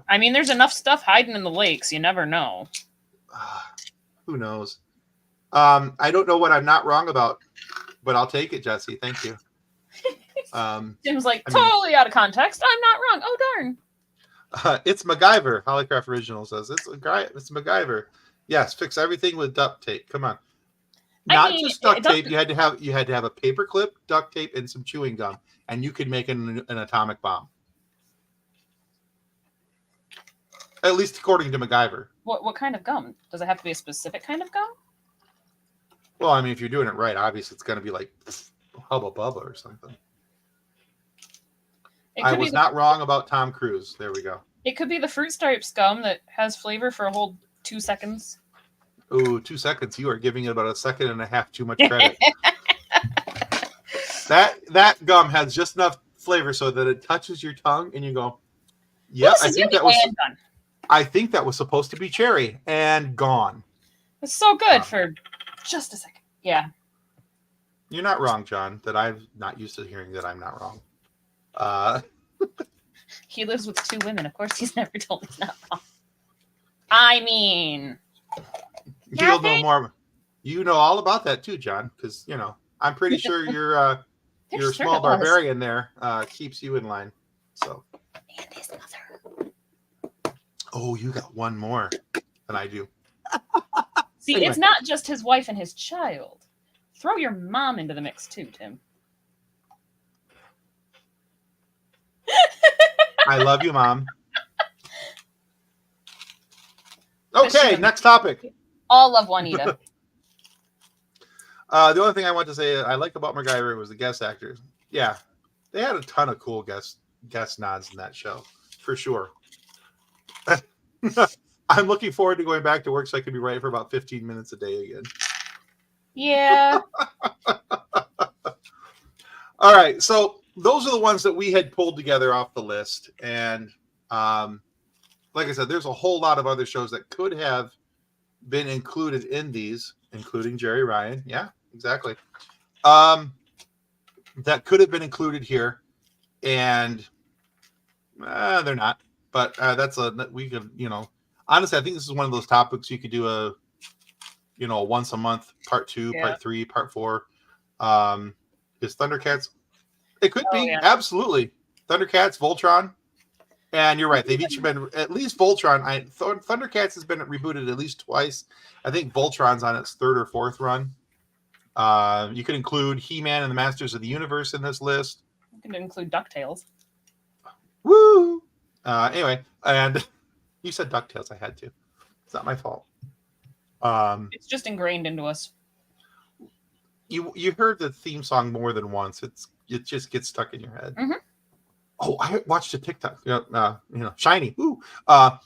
I mean, there's enough stuff hiding in the lakes. You never know. Who knows? I don't know what I'm not wrong about, but I'll take it, Jesse. Thank you. Tim's like, totally out of context. I'm not wrong. Oh, darn. It's MacGyver. Hollycraft Original says it's MacGyver. Yes, fix everything with duct tape. Come on. Not just duct tape. You had to have a paper clip, duct tape, and some chewing gum, and you could make an atomic bomb. At least according to MacGyver. What kind of gum? Does it have to be a specific kind of gum? Well, I mean, if you're doing it right, obviously it's going to be like Hubba Bubba or something. I was not wrong about Tom Cruise. There we go. It could be the Fruit Stripes gum that has flavor for a whole 2 seconds. Ooh, 2 seconds. You are giving it about a second and a half too much credit. That gum has just enough flavor so that it touches your tongue and you go, yeah, I think that was supposed to be cherry, and gone. It's so good for just a second. Yeah. You're not wrong, John, that I'm not used to hearing that I'm not wrong. He lives with 2 women. Of course, he's never told me not wrong. I mean, you'll know more. You know all about that too, John, because I'm pretty sure your small barbarian there keeps you in line. So. And his mother. Oh, you got one more than I do. See, anyway. It's not just his wife and his child. Throw your mom into the mix too, Tim. I love you, Mom. Okay, next topic. All love Juanita. The only thing I want to say I like about MacGyver was the guest actors. Yeah, they had a ton of cool guest nods in that show, for sure. I'm looking forward to going back to work so I can be right for about 15 minutes a day again. Yeah. All right, so those are the ones that we had pulled together off the list. And like I said, there's a whole lot of other shows that could have been included in these, including Jerry Ryan. Yeah, exactly. That could have been included here. And they're not. But we could, honestly, I think this is one of those topics you could do a once a month, part 2, part 3, part 4. Is Thundercats? It could be, absolutely. Thundercats, Voltron. And you're right. They've each been, at least Voltron. Thundercats has been rebooted at least twice. I think Voltron's on its 3rd or 4th run. You could include He-Man and the Masters of the Universe in this list. You can include DuckTales. Woo! Anyway, and you said DuckTales. I had to. It's not my fault. It's just ingrained into us. You heard the theme song more than once. It just gets stuck in your head. Mm-hmm. Oh, I watched a TikTok. Shiny. Ooh. I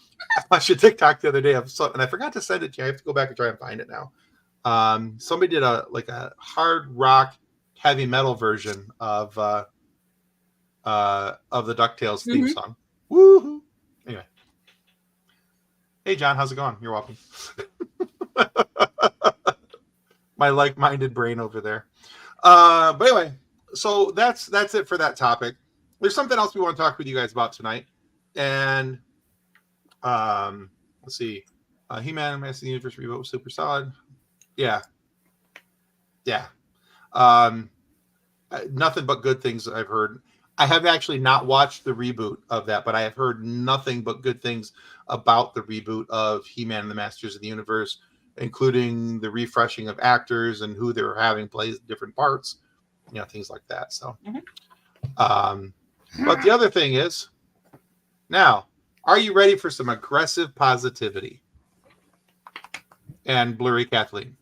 watched a TikTok the other day and I forgot to send it to you. I have to go back and try and find it now. Somebody did a hard rock heavy metal version of the DuckTales theme song. Woohoo! Anyway. Hey John, how's it going? You're welcome. My like-minded brain over there. But anyway, so that's it for that topic. There's something else we want to talk with you guys about tonight. And let's see. He-Man, Master of the Universe reboot was super solid. Yeah. Nothing but good things I've heard. I have actually not watched the reboot of that, but I have heard nothing but good things about the reboot of He-Man and the Masters of the Universe. including the refreshing of actors and who they're having play different parts, things like that. So, but the other thing is, now, are you ready for some aggressive positivity? And blurry Kathleen,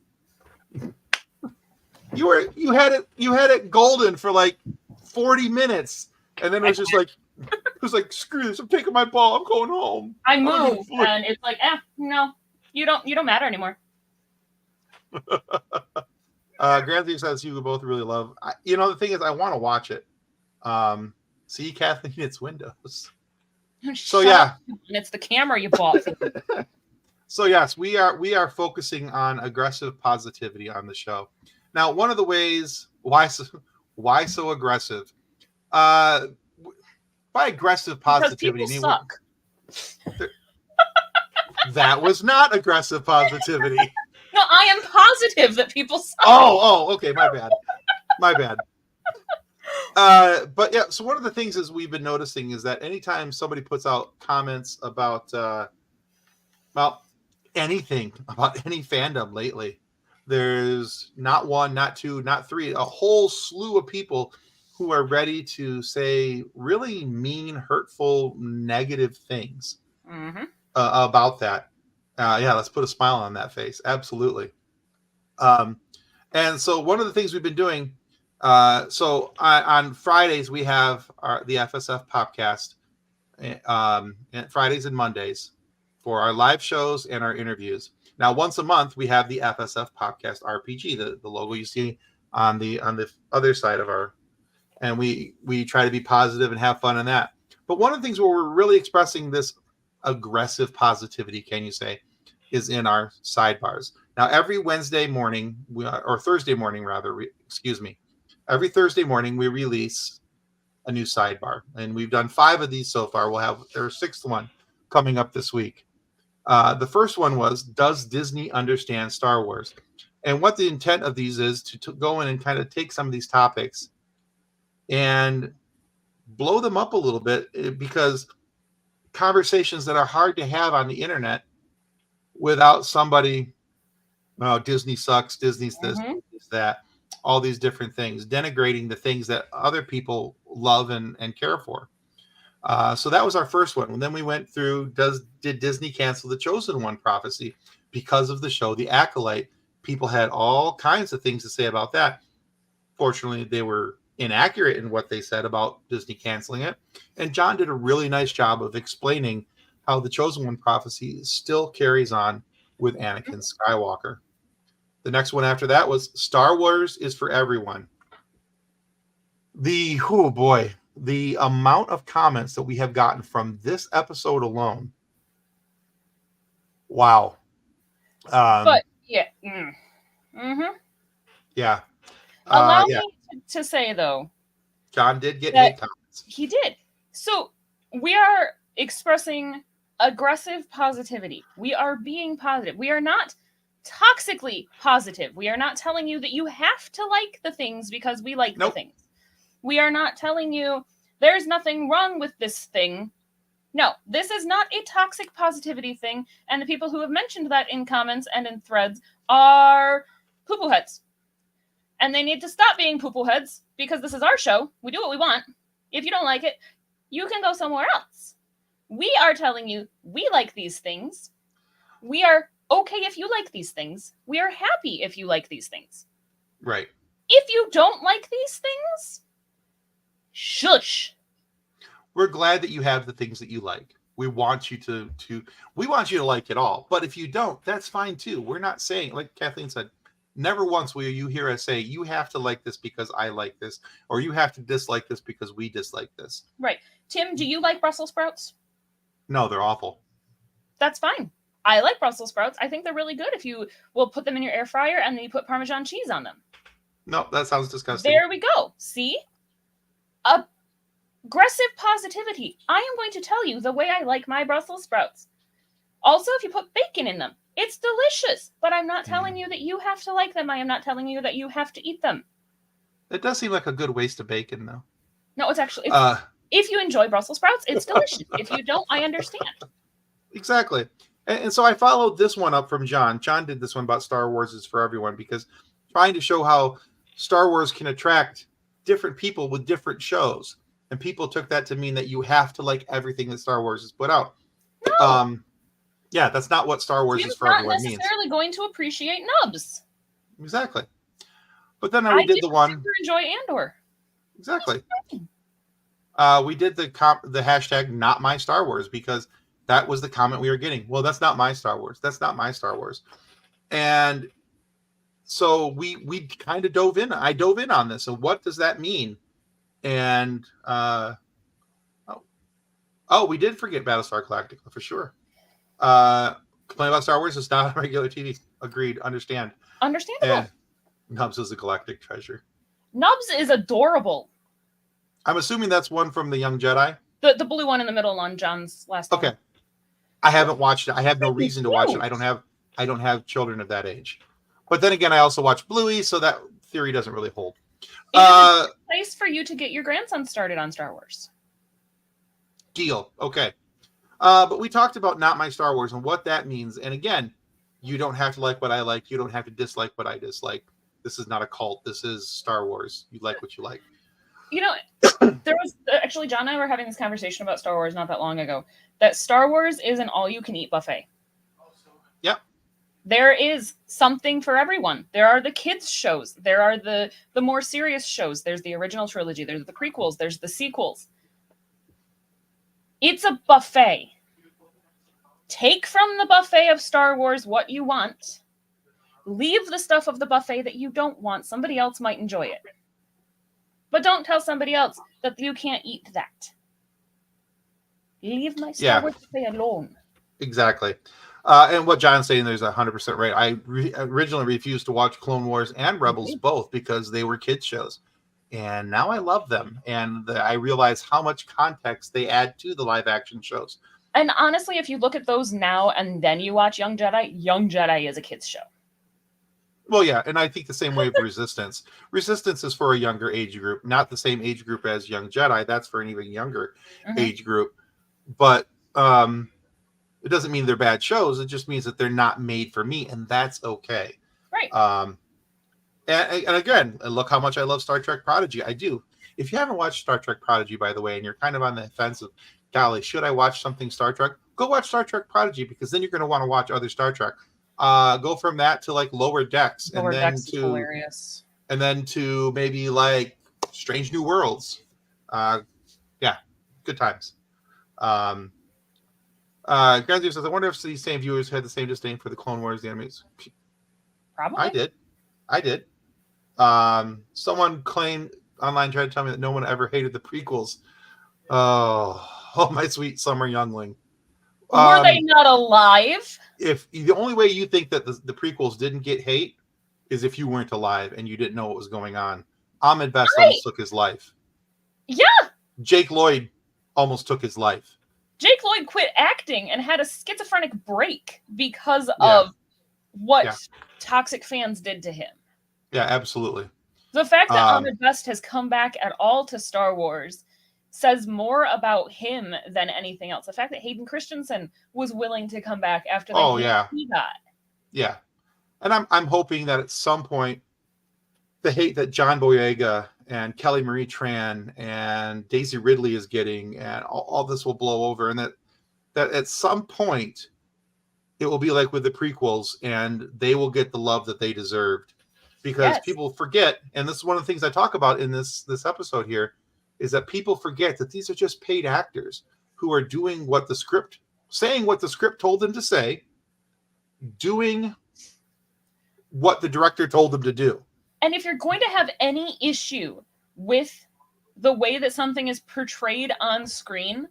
you had it golden for like 40 minutes, and then it was like screw this, I'm taking my ball, I'm going home. I moved, and it's like, no, you don't matter anymore. Granthea says you both really love. The thing is, I want to watch it. See, Kathleen, it's Windows. So yeah, and it's the camera you bought. So yes, we are focusing on aggressive positivity on the show. Now, one of the ways why so aggressive? By aggressive positivity, because people suck. That was not aggressive positivity. No, I am positive that people suck. Oh, okay, my bad. But yeah, so one of the things is we've been noticing is that anytime somebody puts out comments about anything about any fandom lately, there's not one, not two, not three, a whole slew of people who are ready to say really mean, hurtful, negative things about that. Let's put a smile on that face. Absolutely. And so one of the things we've been doing, so on Fridays we have the FSF Popcast, and Fridays and Mondays for our live shows and our interviews. Now, once a month we have the FSF Popcast RPG, the logo you see on the other side of our, and we try to be positive and have fun in that. But one of the things where we're really expressing this aggressive positivity, can you say, is in our sidebars. Now, every Wednesday morning, or Thursday morning, rather, every Thursday morning we release a new sidebar, and we've done 5 of these so far. We'll have our 6th one coming up this week. The first one was, does Disney understand Star Wars? And what the intent of these is to go in and kind of take some of these topics and blow them up a little bit, because conversations that are hard to have on the internet without somebody, Disney sucks, Disney's this, Disney's that, all these different things, denigrating the things that other people love and care for. So that was our first one. And then we went through, did Disney cancel the Chosen One prophecy because of the show The Acolyte? People had all kinds of things to say about that. Fortunately, they were inaccurate in what they said about Disney canceling it. And John did a really nice job of explaining how the Chosen One prophecy still carries on with Anakin Skywalker. The next one after that was Star Wars is for everyone. The amount of comments that we have gotten from this episode alone. Wow. But yeah. Yeah. Allow me to say, though, John did get hate comments. He did. So we are expressing aggressive positivity. We are being positive. We are not toxically positive. We are not telling you that you have to like the things because we like the things. We are not telling you there's nothing wrong with this thing. No, this is not a toxic positivity thing. And the people who have mentioned that in comments and in threads are poo-poo heads. And they need to stop being poo-poo heads, because this is our show. We do what we want. If you don't like it, you can go somewhere else. We are telling you we like these things. We are okay if you like these things. We are happy if you like these things. Right. If you don't like these things, shush. We're glad that you have the things that you like. We want you to like it all. But if you don't, that's fine too. We're not saying, like Kathleen said, never once will you hear us say, you have to like this because I like this, or you have to dislike this because we dislike this. Right. Tim, do you like Brussels sprouts? No, they're awful. That's fine. I like Brussels sprouts. I think they're really good if you will put them in your air fryer and then you put Parmesan cheese on them. No, that sounds disgusting. There we go. See? Aggressive positivity. I am going to tell you the way I like my Brussels sprouts. Also, if you put bacon in them, it's delicious. But I'm not telling you that you have to like them. I am not telling you that you have to eat them. It does seem like a good waste of bacon, though. No, it's actually... if you enjoy Brussels sprouts, it's delicious. If you don't, I understand. Exactly. And so I followed this one up from John. John did this one about Star Wars is for everyone, because trying to show how Star Wars can attract different people with different shows. And people took that to mean that you have to like everything that Star Wars has put out. No. Yeah, that's not what Star Wars is for everyone means. You're not necessarily going to appreciate Nubs. Exactly. But then we did the one. Enjoy Andor. Exactly. We did the hashtag not my Star Wars, because that was the comment we were getting. Well, that's not my Star Wars. That's not my Star Wars. And so we kind of dove in. I dove in on this. So what does that mean? And we did forget Battlestar Galactica for sure. Complain about Star Wars is not on regular TV. Agreed. Understand. Understandable. And Nubs is a galactic treasure. Nubs is adorable. I'm assuming that's one from the Young Jedi. The blue one in the middle on John's last. Okay. One. I haven't watched it. I have no reason to watch it. I don't have children of that age. But then again, I also watch Bluey, so that theory doesn't really hold. It's a place for you to get your grandson started on Star Wars. Deal. Okay. But we talked about not my Star Wars and what that means. And again, you don't have to like what I like. You don't have to dislike what I dislike. This is not a cult. This is Star Wars. You like what you like. You know, there was actually John and I were having this conversation about Star Wars not that long ago. That Star Wars is an all-you-can-eat buffet. Yep. There is something for everyone. There are the kids shows. There are the more serious shows. There's the original trilogy. There's the prequels. There's the sequels. It's a buffet. Take from the buffet of Star Wars what you want. Leave the stuff of the buffet that you don't want. Somebody else might enjoy it. But don't tell somebody else that you can't eat that. Leave my Star Wars buffet alone. Exactly. And what John's saying there's 100% right. I originally refused to watch Clone Wars and Rebels both because they were kids shows. And now I love them. And I realize how much context they add to the live action shows. And honestly, if you look at those now and then you watch Young Jedi is a kids show. Well, yeah, and I think the same way with Resistance. Resistance is for a younger age group, not the same age group as Young Jedi. That's for an even younger age group. But it doesn't mean they're bad shows. It just means that they're not made for me, and that's okay. Right. And again, look how much I love Star Trek Prodigy. I do. If you haven't watched Star Trek Prodigy, by the way, and you're kind of on the fence of, golly, should I watch something Star Trek? Go watch Star Trek Prodigy, because then you're going to want to watch other Star Trek. Go from that to like Lower Decks, Lower Decks is hilarious. And then to maybe like Strange New Worlds. Yeah, good times. Grandier says, I wonder if these same viewers had the same disdain for the Clone Wars, the enemies. Probably. I did. Someone claimed online, tried to tell me that no one ever hated the prequels. Oh, my sweet summer youngling. Were they not alive? If the only way you think that the prequels didn't get hate is if you weren't alive and you didn't know what was going on. Ahmed Best almost took his life. Yeah. Jake Lloyd almost took his life. Jake Lloyd quit acting and had a schizophrenic break because of what toxic fans did to him. Yeah, absolutely. The fact that Ahmed Best has come back at all to Star Wars says more about him than anything else. The fact that Hayden Christensen was willing to come back after the hate he got. Yeah. And I'm hoping that at some point the hate that John Boyega and Kelly Marie Tran and Daisy Ridley is getting and all this will blow over, and that at some point it will be like with the prequels and they will get the love that they deserved, because people forget, and this is one of the things I talk about in this episode here, is that people forget that these are just paid actors who are doing what the script, saying what the script told them to say, doing what the director told them to do. And if you're going to have any issue with the way that something is portrayed on screen,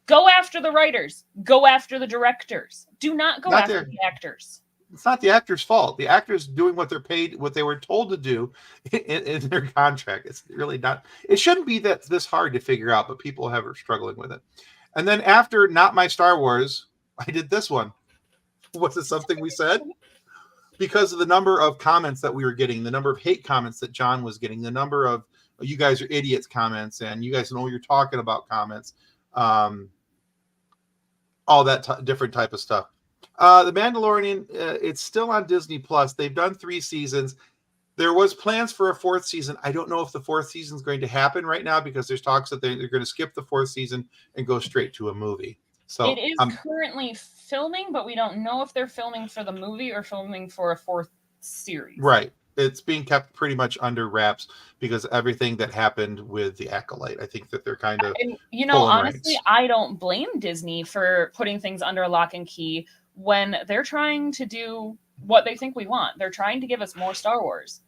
go after the writers, go after the directors. Do not go after the actors. It's not the actor's fault. The actor's doing what they're paid, what they were told to do in their contract. It's really not. It shouldn't be that this hard to figure out, but people are struggling with it. And then after Not My Star Wars, I did this one. Was it something we said? Because of the number of comments that we were getting, the number of hate comments that John was getting, the number of you guys are idiots comments, and you guys know what you're talking about comments. all that different type of stuff. The Mandalorian, it's still on Disney Plus. They've done 3 seasons. There was plans for a 4th season. I don't know if the 4th season is going to happen right now because there's talks that they're going to skip the 4th season and go straight to a movie. So it is currently filming, but we don't know if they're filming for the movie or filming for a 4th series. Right. It's being kept pretty much under wraps because everything that happened with the Acolyte. I think that they're kind of and, honestly, I don't blame Disney for putting things under lock and key when they're trying to do what they think we want. They're trying to give us more Star Wars.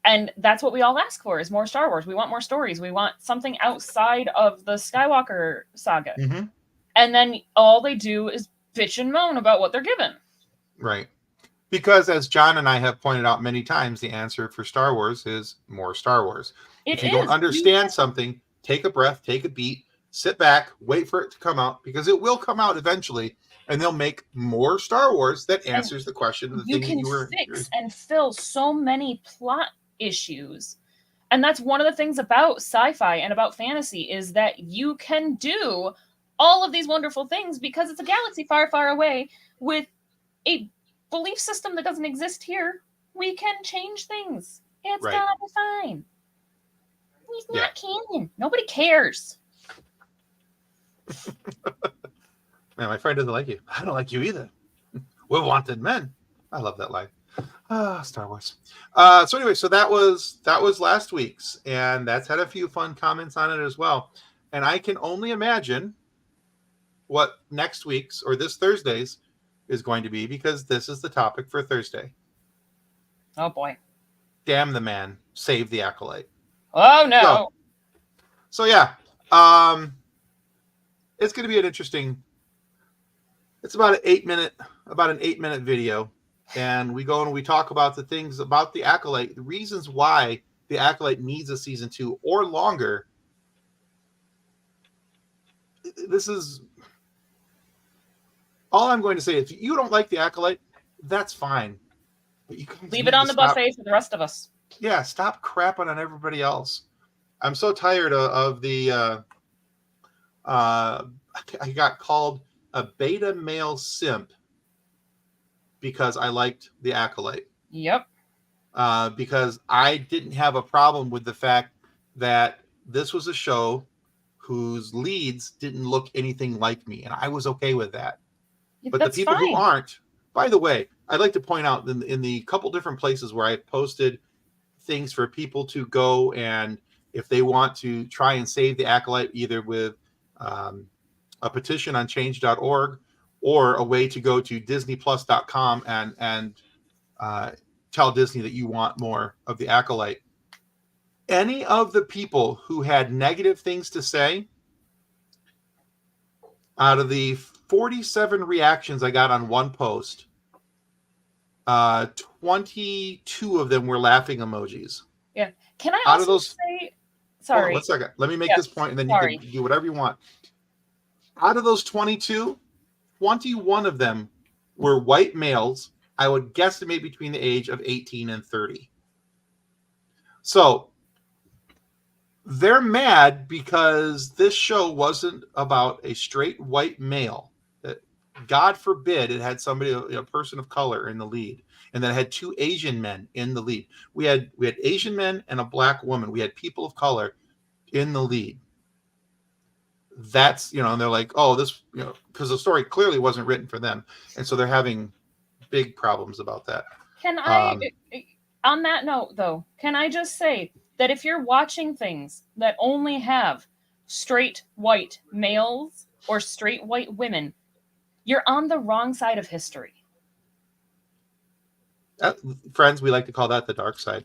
And that's what we all ask for, is more Star Wars. We want more stories. We want something outside of the Skywalker saga. Mm-hmm. And then all they do is bitch and moan about what they're given. Right. Because as John and I have pointed out many times, the answer for Star Wars is more Star Wars. If you don't understand something, take a breath, take a beat, sit back, wait for it to come out, because it will come out eventually, and they'll make more Star Wars that answers the question. The you can fix and fill so many plot issues. And that's one of the things about sci-fi and about fantasy, is that you can do all of these wonderful things because it's a galaxy far, far away with a belief system that doesn't exist here. We can change things. It's gonna be fine. It's not canon. Nobody cares. Man, my friend doesn't like you. I don't like you either. We're wanted men. I love that line. Star Wars. So anyway, so that was last week's, and that's had a few fun comments on it as well. And I can only imagine what next week's or this Thursday's is going to be, because this is the topic for Thursday. Oh boy. Damn the man. Save the Acolyte. Oh no. So yeah. It's going to be an interesting. It's about an 8-minute video. And we go and we talk about the things about the Acolyte, the reasons why the Acolyte needs a season 2 or longer. This is all I'm going to say. If you don't like the Acolyte, that's fine. But you leave it on the buffet for the rest of us. Yeah, stop crapping on everybody else. I'm so tired of the. I got called a beta male simp because I liked the Acolyte. Yep. Because I didn't have a problem with the fact that this was a show whose leads didn't look anything like me, and I was okay with that. But the people who aren't, by the way, I'd like to point out in the couple different places where I posted things for people to go, and if they want to try and save the Acolyte, either with a petition on change.org or a way to go to disneyplus.com and tell Disney that you want more of the Acolyte. Any of the people who had negative things to say, out of the 47 reactions I got on one post, 22 of them were laughing emojis. Yeah. Can I also say... Sorry. Hold on 1 second. Let me make this point, and then you can do whatever you want. Out of those 22, 21 of them were white males. I would guesstimate between the age of 18 and 30. So they're mad because this show wasn't about a straight white male. God forbid it had somebody, a person of color in the lead, and then it had 2 Asian men in the lead. We had Asian men and a black woman. We had people of color in the lead. That's, and they're like, oh, this, because the story clearly wasn't written for them. And so they're having big problems about that. Can I, on that note though, can I just say that if you're watching things that only have straight white males or straight white women, you're on the wrong side of history. Friends, we like to call that the dark side.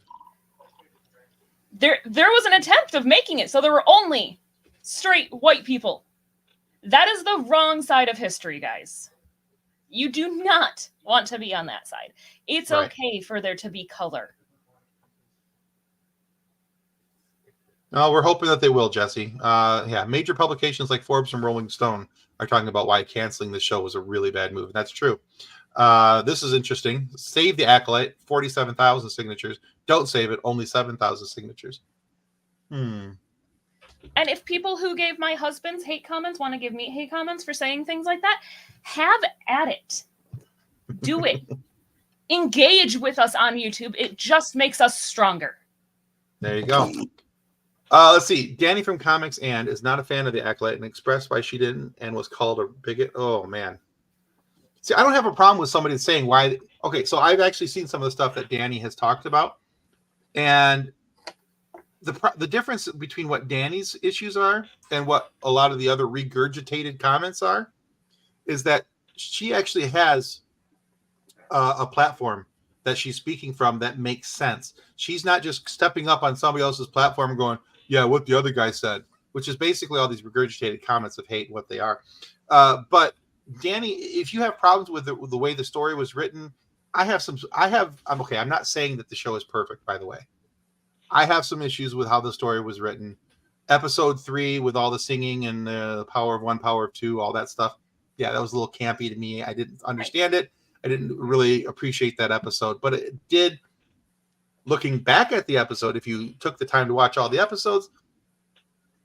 There was an attempt of making it so there were only straight white people. That is the wrong side of history, guys. You do not want to be on that side. It's okay for there to be color. No, we're hoping that they will, Jesse. Major publications like Forbes and Rolling Stone are talking about why canceling the show was a really bad move. And that's true. This is interesting. Save the Acolyte, 47,000 signatures. Don't save it, only 7,000 signatures. And if people who gave my husband's hate comments want to give me hate comments for saying things like that, have at it. Do it. Engage with us on YouTube. It just makes us stronger. There you go. Let's see. Danny from Comics and is not a fan of the Acolyte and expressed why she didn't and was called a bigot. Oh, man. See, I don't have a problem with somebody saying why. Okay, so I've actually seen some of the stuff that Danny has talked about. And the difference between what Danny's issues are and what a lot of the other regurgitated comments are is that she actually has a platform that she's speaking from that makes sense. She's not just stepping up on somebody else's platform and going, yeah, what the other guy said, which is basically all these regurgitated comments of hate, what they are. But Danny, if you have problems with the way the story was written, I'm okay. I'm not saying that the show is perfect, by the way. I have some issues with how the story was written. Episode 3 with all the singing and the power of one, power of two, all that stuff. Yeah, that was a little campy to me. I didn't understand it. I didn't really appreciate that episode, but it did. Looking back at the episode, if you took the time to watch all the episodes,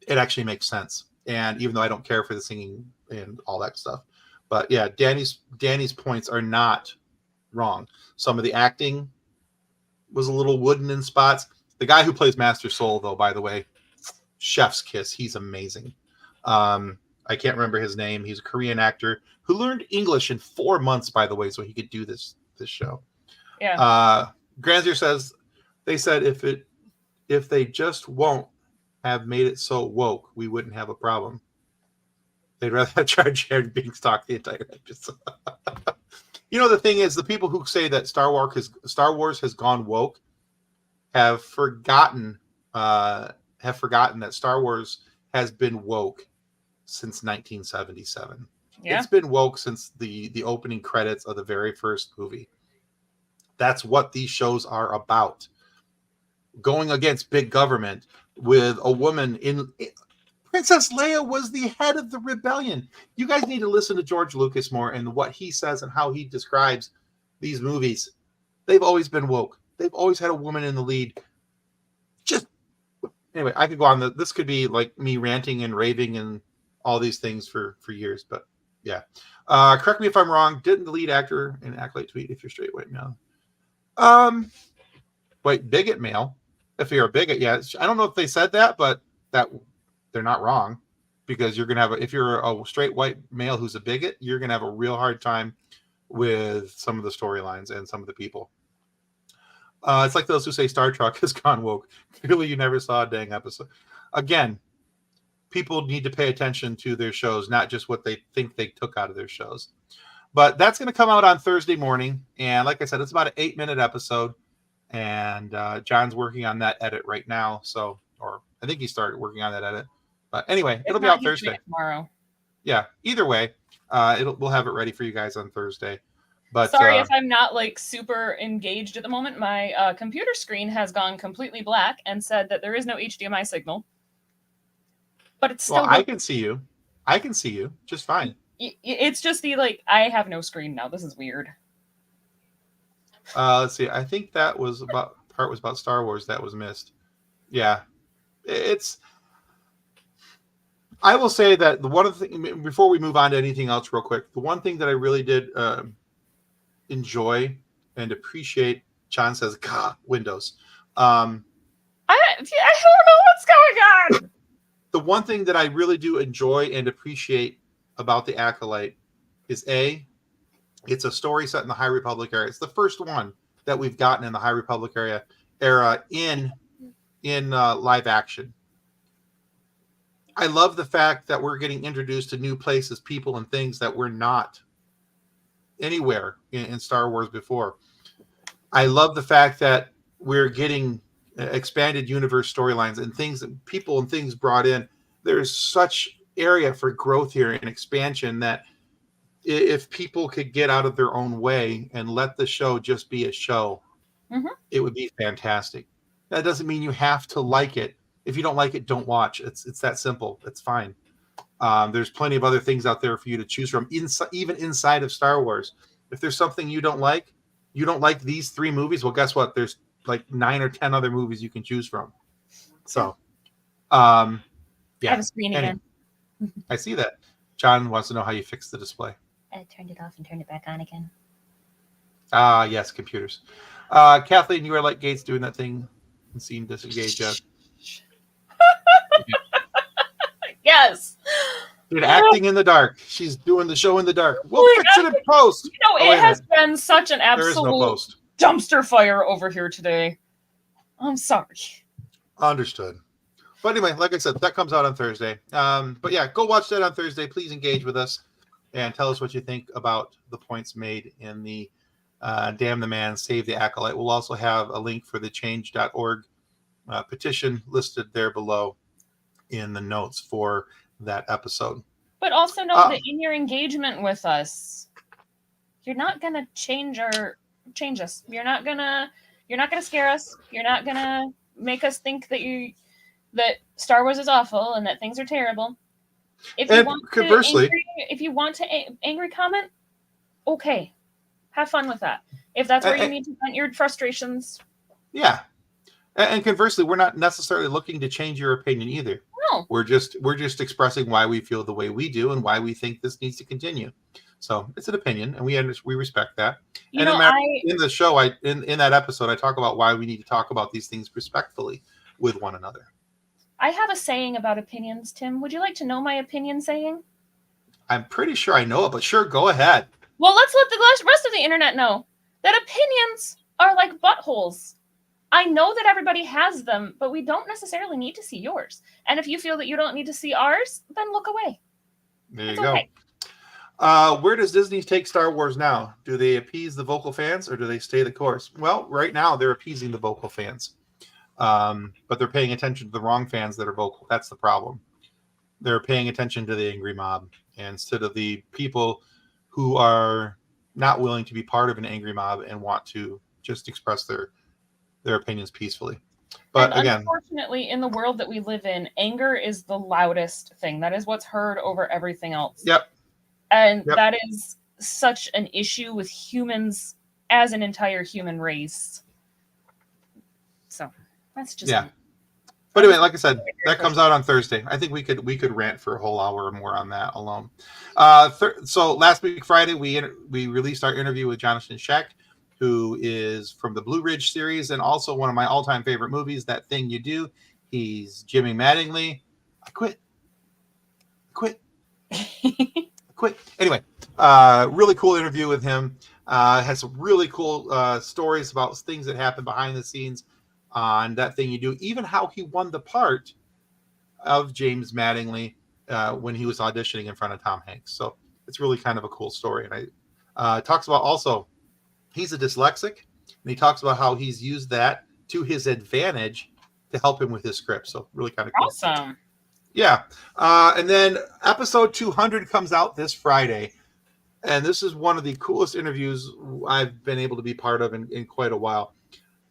it actually makes sense. And even though I don't care for the singing and all that stuff, but yeah, Danny's points are not wrong. Some of the acting was a little wooden in spots. The guy who plays Master Soul, though, by the way, chef's kiss. He's amazing. I can't remember his name. He's a Korean actor who learned English in 4 months, by the way, so he could do this show. Yeah. Granzier says they said if they just won't have made it so woke, we wouldn't have a problem. They'd rather have charged Jared Beanstalk the entire episode. You know, the thing is, the people who say that Star Wars has gone woke have forgotten that Star Wars has been woke since 1977. Yeah. It's been woke since the opening credits of the very first movie. That's what these shows are about. Going against big government with a woman in Princess Leia was the head of the rebellion. You guys need to listen to George Lucas more and what he says and how he describes these movies. They've always been woke. They've always had a woman in the lead. Just anyway, I could go on. This could be like me ranting and raving and all these things for years, but yeah. Correct me if I'm wrong. Didn't the lead actor in Acolyte tweet if you're straight white male? Wait, bigot male. If you're a bigot, yeah. I don't know if they said that, but that they're not wrong, because you're gonna have if you're a straight white male who's a bigot, you're gonna have a real hard time with some of the storylines and some of the people. It's like those who say Star Trek has gone woke. Clearly, you never saw a dang episode. Again, people need to pay attention to their shows, not just what they think they took out of their shows. But that's going to come out on Thursday morning. And like I said, it's about an 8-minute episode. And John's working on that edit right now. So, or I think he started working on that edit. But anyway, it'll be out Thursday. Tomorrow. Yeah. Either way, we'll have it ready for you guys on Thursday. But sorry if I'm not like super engaged at the moment. My computer screen has gone completely black and said that there is no HDMI signal. But it's still. Well, I can see you. I can see you just fine. It's just I have no screen now. This is weird. Let's see. I think that was about Star Wars that was missed. Yeah, I will say that the one thing before we move on to anything else, real quick, the one thing that I really did enjoy and appreciate. John says, "God, Windows." I don't know what's going on. The one thing that I really do enjoy and appreciate about the Acolyte is it's a story set in the High Republic era. It's the first one that we've gotten in the High Republic era in live action. I love the fact that we're getting introduced to new places, people, and things that we're not anywhere in Star Wars before. I love the fact that we're getting expanded universe storylines and things that people and things brought in. There's such area for growth here and expansion that if people could get out of their own way and let the show just be a show, it would be fantastic. That doesn't mean you have to like it. If you don't like it, don't watch. It's that simple. It's fine. There's plenty of other things out there for you to choose from, even inside of Star Wars. If there's something you don't like these 3 movies, well, guess what? There's like 9 or 10 other movies you can choose from. So, I have a screen again. I see that. John wants to know how you fix the display. I turned it off and turned it back on again. Ah, yes, computers. Kathleen, you are like Gates doing that thing and seeing disengage yet. Yes. Dude, acting in the dark. She's doing the show in the dark. We'll fix it in post. It has been such an There is no absolute post. dumpster fire over here today. I'm sorry. Understood. But anyway, like I said, that comes out on Thursday. But yeah, go watch that on Thursday. Please engage with us and tell us what you think about the points made in the Damn the Man, Save the Acolyte. We'll also have a link for the change.org petition listed there below in the notes for that episode. But also know that in your engagement with us, you're not gonna change us. You're not gonna scare us. You're not gonna make us think that Star Wars is awful and that things are terrible. If you want to angry comment, okay, have fun with that. If that's where you need to vent your frustrations. Yeah. And conversely, we're not necessarily looking to change your opinion either. No. We're just expressing why we feel the way we do and why we think this needs to continue. So it's an opinion, and we respect that. In the show, in that episode, I talk about why we need to talk about these things respectfully with one another. I have a saying about opinions, Tim. Would you like to know my opinion saying? I'm pretty sure I know it, but sure, go ahead. Well, let's let the rest of the internet know that opinions are like buttholes. I know that everybody has them, but we don't necessarily need to see yours. And if you feel that you don't need to see ours, then look away. There you go. Where does Disney take Star Wars now? Do they appease the vocal fans or do they stay the course? Well, right now they're appeasing the vocal fans. But they're paying attention to the wrong fans that are vocal. That's the problem. They're paying attention to the angry mob instead of the people who are not willing to be part of an angry mob and want to just express their opinions peacefully. But and again, unfortunately, in the world that we live in, anger is the loudest thing. That is what's heard over everything else. Yep. And that is such an issue with humans as an entire human race. So that's just But anyway, like I said, that comes out on Thursday. I think we could rant for a whole hour or more on that alone. So last week Friday we released our interview with Jonathan Scheck, who is from the Blue Ridge series and also one of my all-time favorite movies, That Thing You Do. He's Jimmy Mattingly. I quit. Anyway, really cool interview with him. Has some really cool stories about things that happen behind the scenes on That Thing You Do, even how he won the part of James Mattingly when he was auditioning in front of Tom Hanks. So it's really kind of a cool story. And I talks about also he's a dyslexic, and he talks about how he's used that to his advantage to help him with his script. So really kind of cool. Awesome. Yeah. And then episode 200 comes out this Friday. And this is one of the coolest interviews I've been able to be part of in quite a while.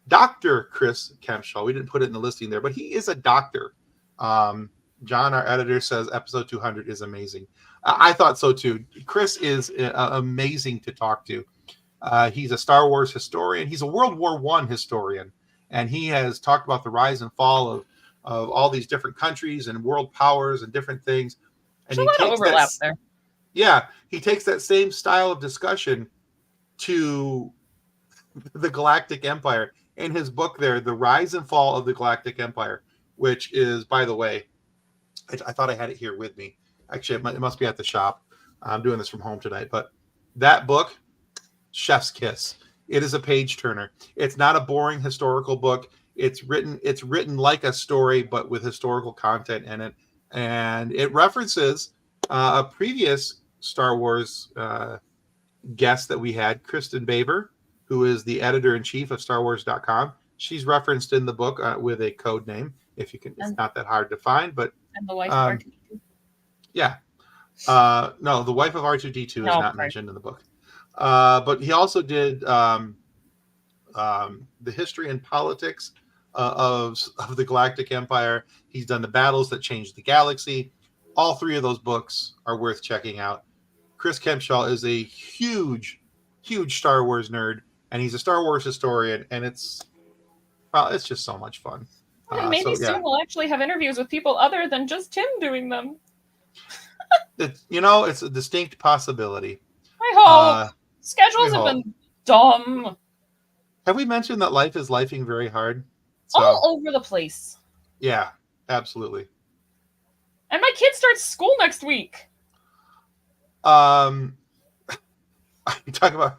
Dr. Chris Kempshaw. We didn't put it in the listing there, but he is a doctor. John, our editor, says episode 200 is amazing. I thought so too. Chris is amazing to talk to. He's a Star Wars historian. He's a World War I historian. And he has talked about the rise and fall of all these different countries and world powers and different things. And There's a lot of overlap there. Yeah, he takes that same style of discussion to the Galactic Empire. In his book there, The Rise and Fall of the Galactic Empire, which is, by the way, I thought I had it here with me. Actually, it must be at the shop. I'm doing this from home tonight. But that book, chef's kiss. It is a page turner. It's not a boring historical book. It's written like a story, but with historical content in it. And it references a previous Star Wars guest that we had, Kristen Baver, who is the editor-in-chief of StarWars.com. She's referenced in the book with a code name. If you can, it's not that hard to find. But and the wife of R2D2. Yeah, no, the wife of R2D2 is not mentioned in the book. But he also did the history and politics of the Galactic Empire. He's done the battles that changed the galaxy. All three of those books are worth checking out. Chris Kempshaw is a huge Star Wars nerd, and he's a Star Wars historian, and it's just so much fun. And maybe soon we'll actually have interviews with people other than just Tim doing them. It's a distinct possibility. I hope. Schedules have been dumb. Have we mentioned that life is lifing very hard? All over the place. Yeah, absolutely. And my kid starts school next week. You talk about...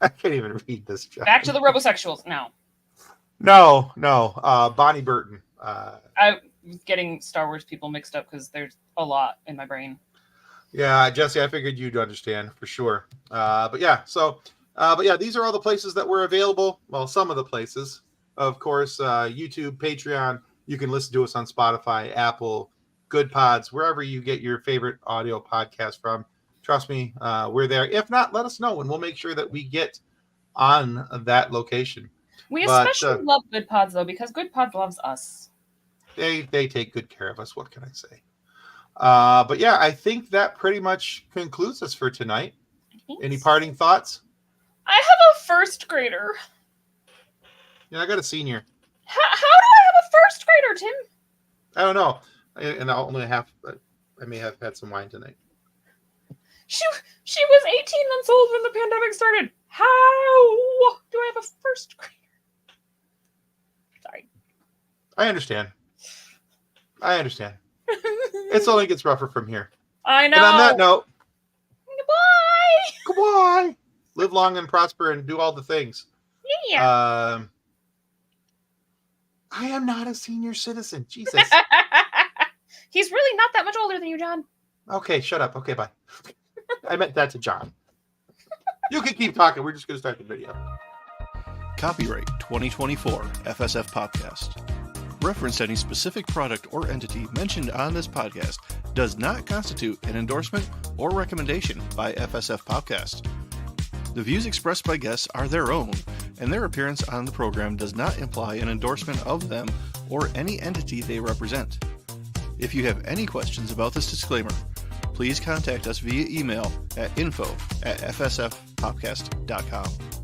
I can't even read this. John. Back to the robosexuals now. No. Bonnie Burton. I'm getting Star Wars people mixed up because there's a lot in my brain. Yeah, Jesse, I figured you'd understand for sure. But yeah, these are all the places that were available. Well, some of the places, of course, YouTube, Patreon. You can listen to us on Spotify, Apple, Good Pods, wherever you get your favorite audio podcast from. Trust me, we're there. If not, let us know, and we'll make sure that we get on that location. We especially love Good Pods, though, because Good Pods loves us. They take good care of us. What can I say? But yeah, I think that pretty much concludes us for tonight. Any parting thoughts? I have a first grader. Yeah, I got a senior. How do I have a first grader, Tim? I don't know. And I may have had some wine tonight. She was 18 months old when the pandemic started. How do I have a first grader? Sorry. I understand. It only gets rougher from here. I know. And on that note, goodbye. Live long and prosper and do all the things. Yeah. I am not a senior citizen. Jesus. He's really not that much older than you, John. Okay, shut up. Okay, bye. I meant that to John. You can keep talking. We're just going to start the video. Copyright 2024 FSF Podcast. Reference to any specific product or entity mentioned on this podcast does not constitute an endorsement or recommendation by FSF Podcast. The views expressed by guests are their own, and their appearance on the program does not imply an endorsement of them or any entity they represent. If you have any questions about this disclaimer, please contact us via email at info@fsfpodcast.com.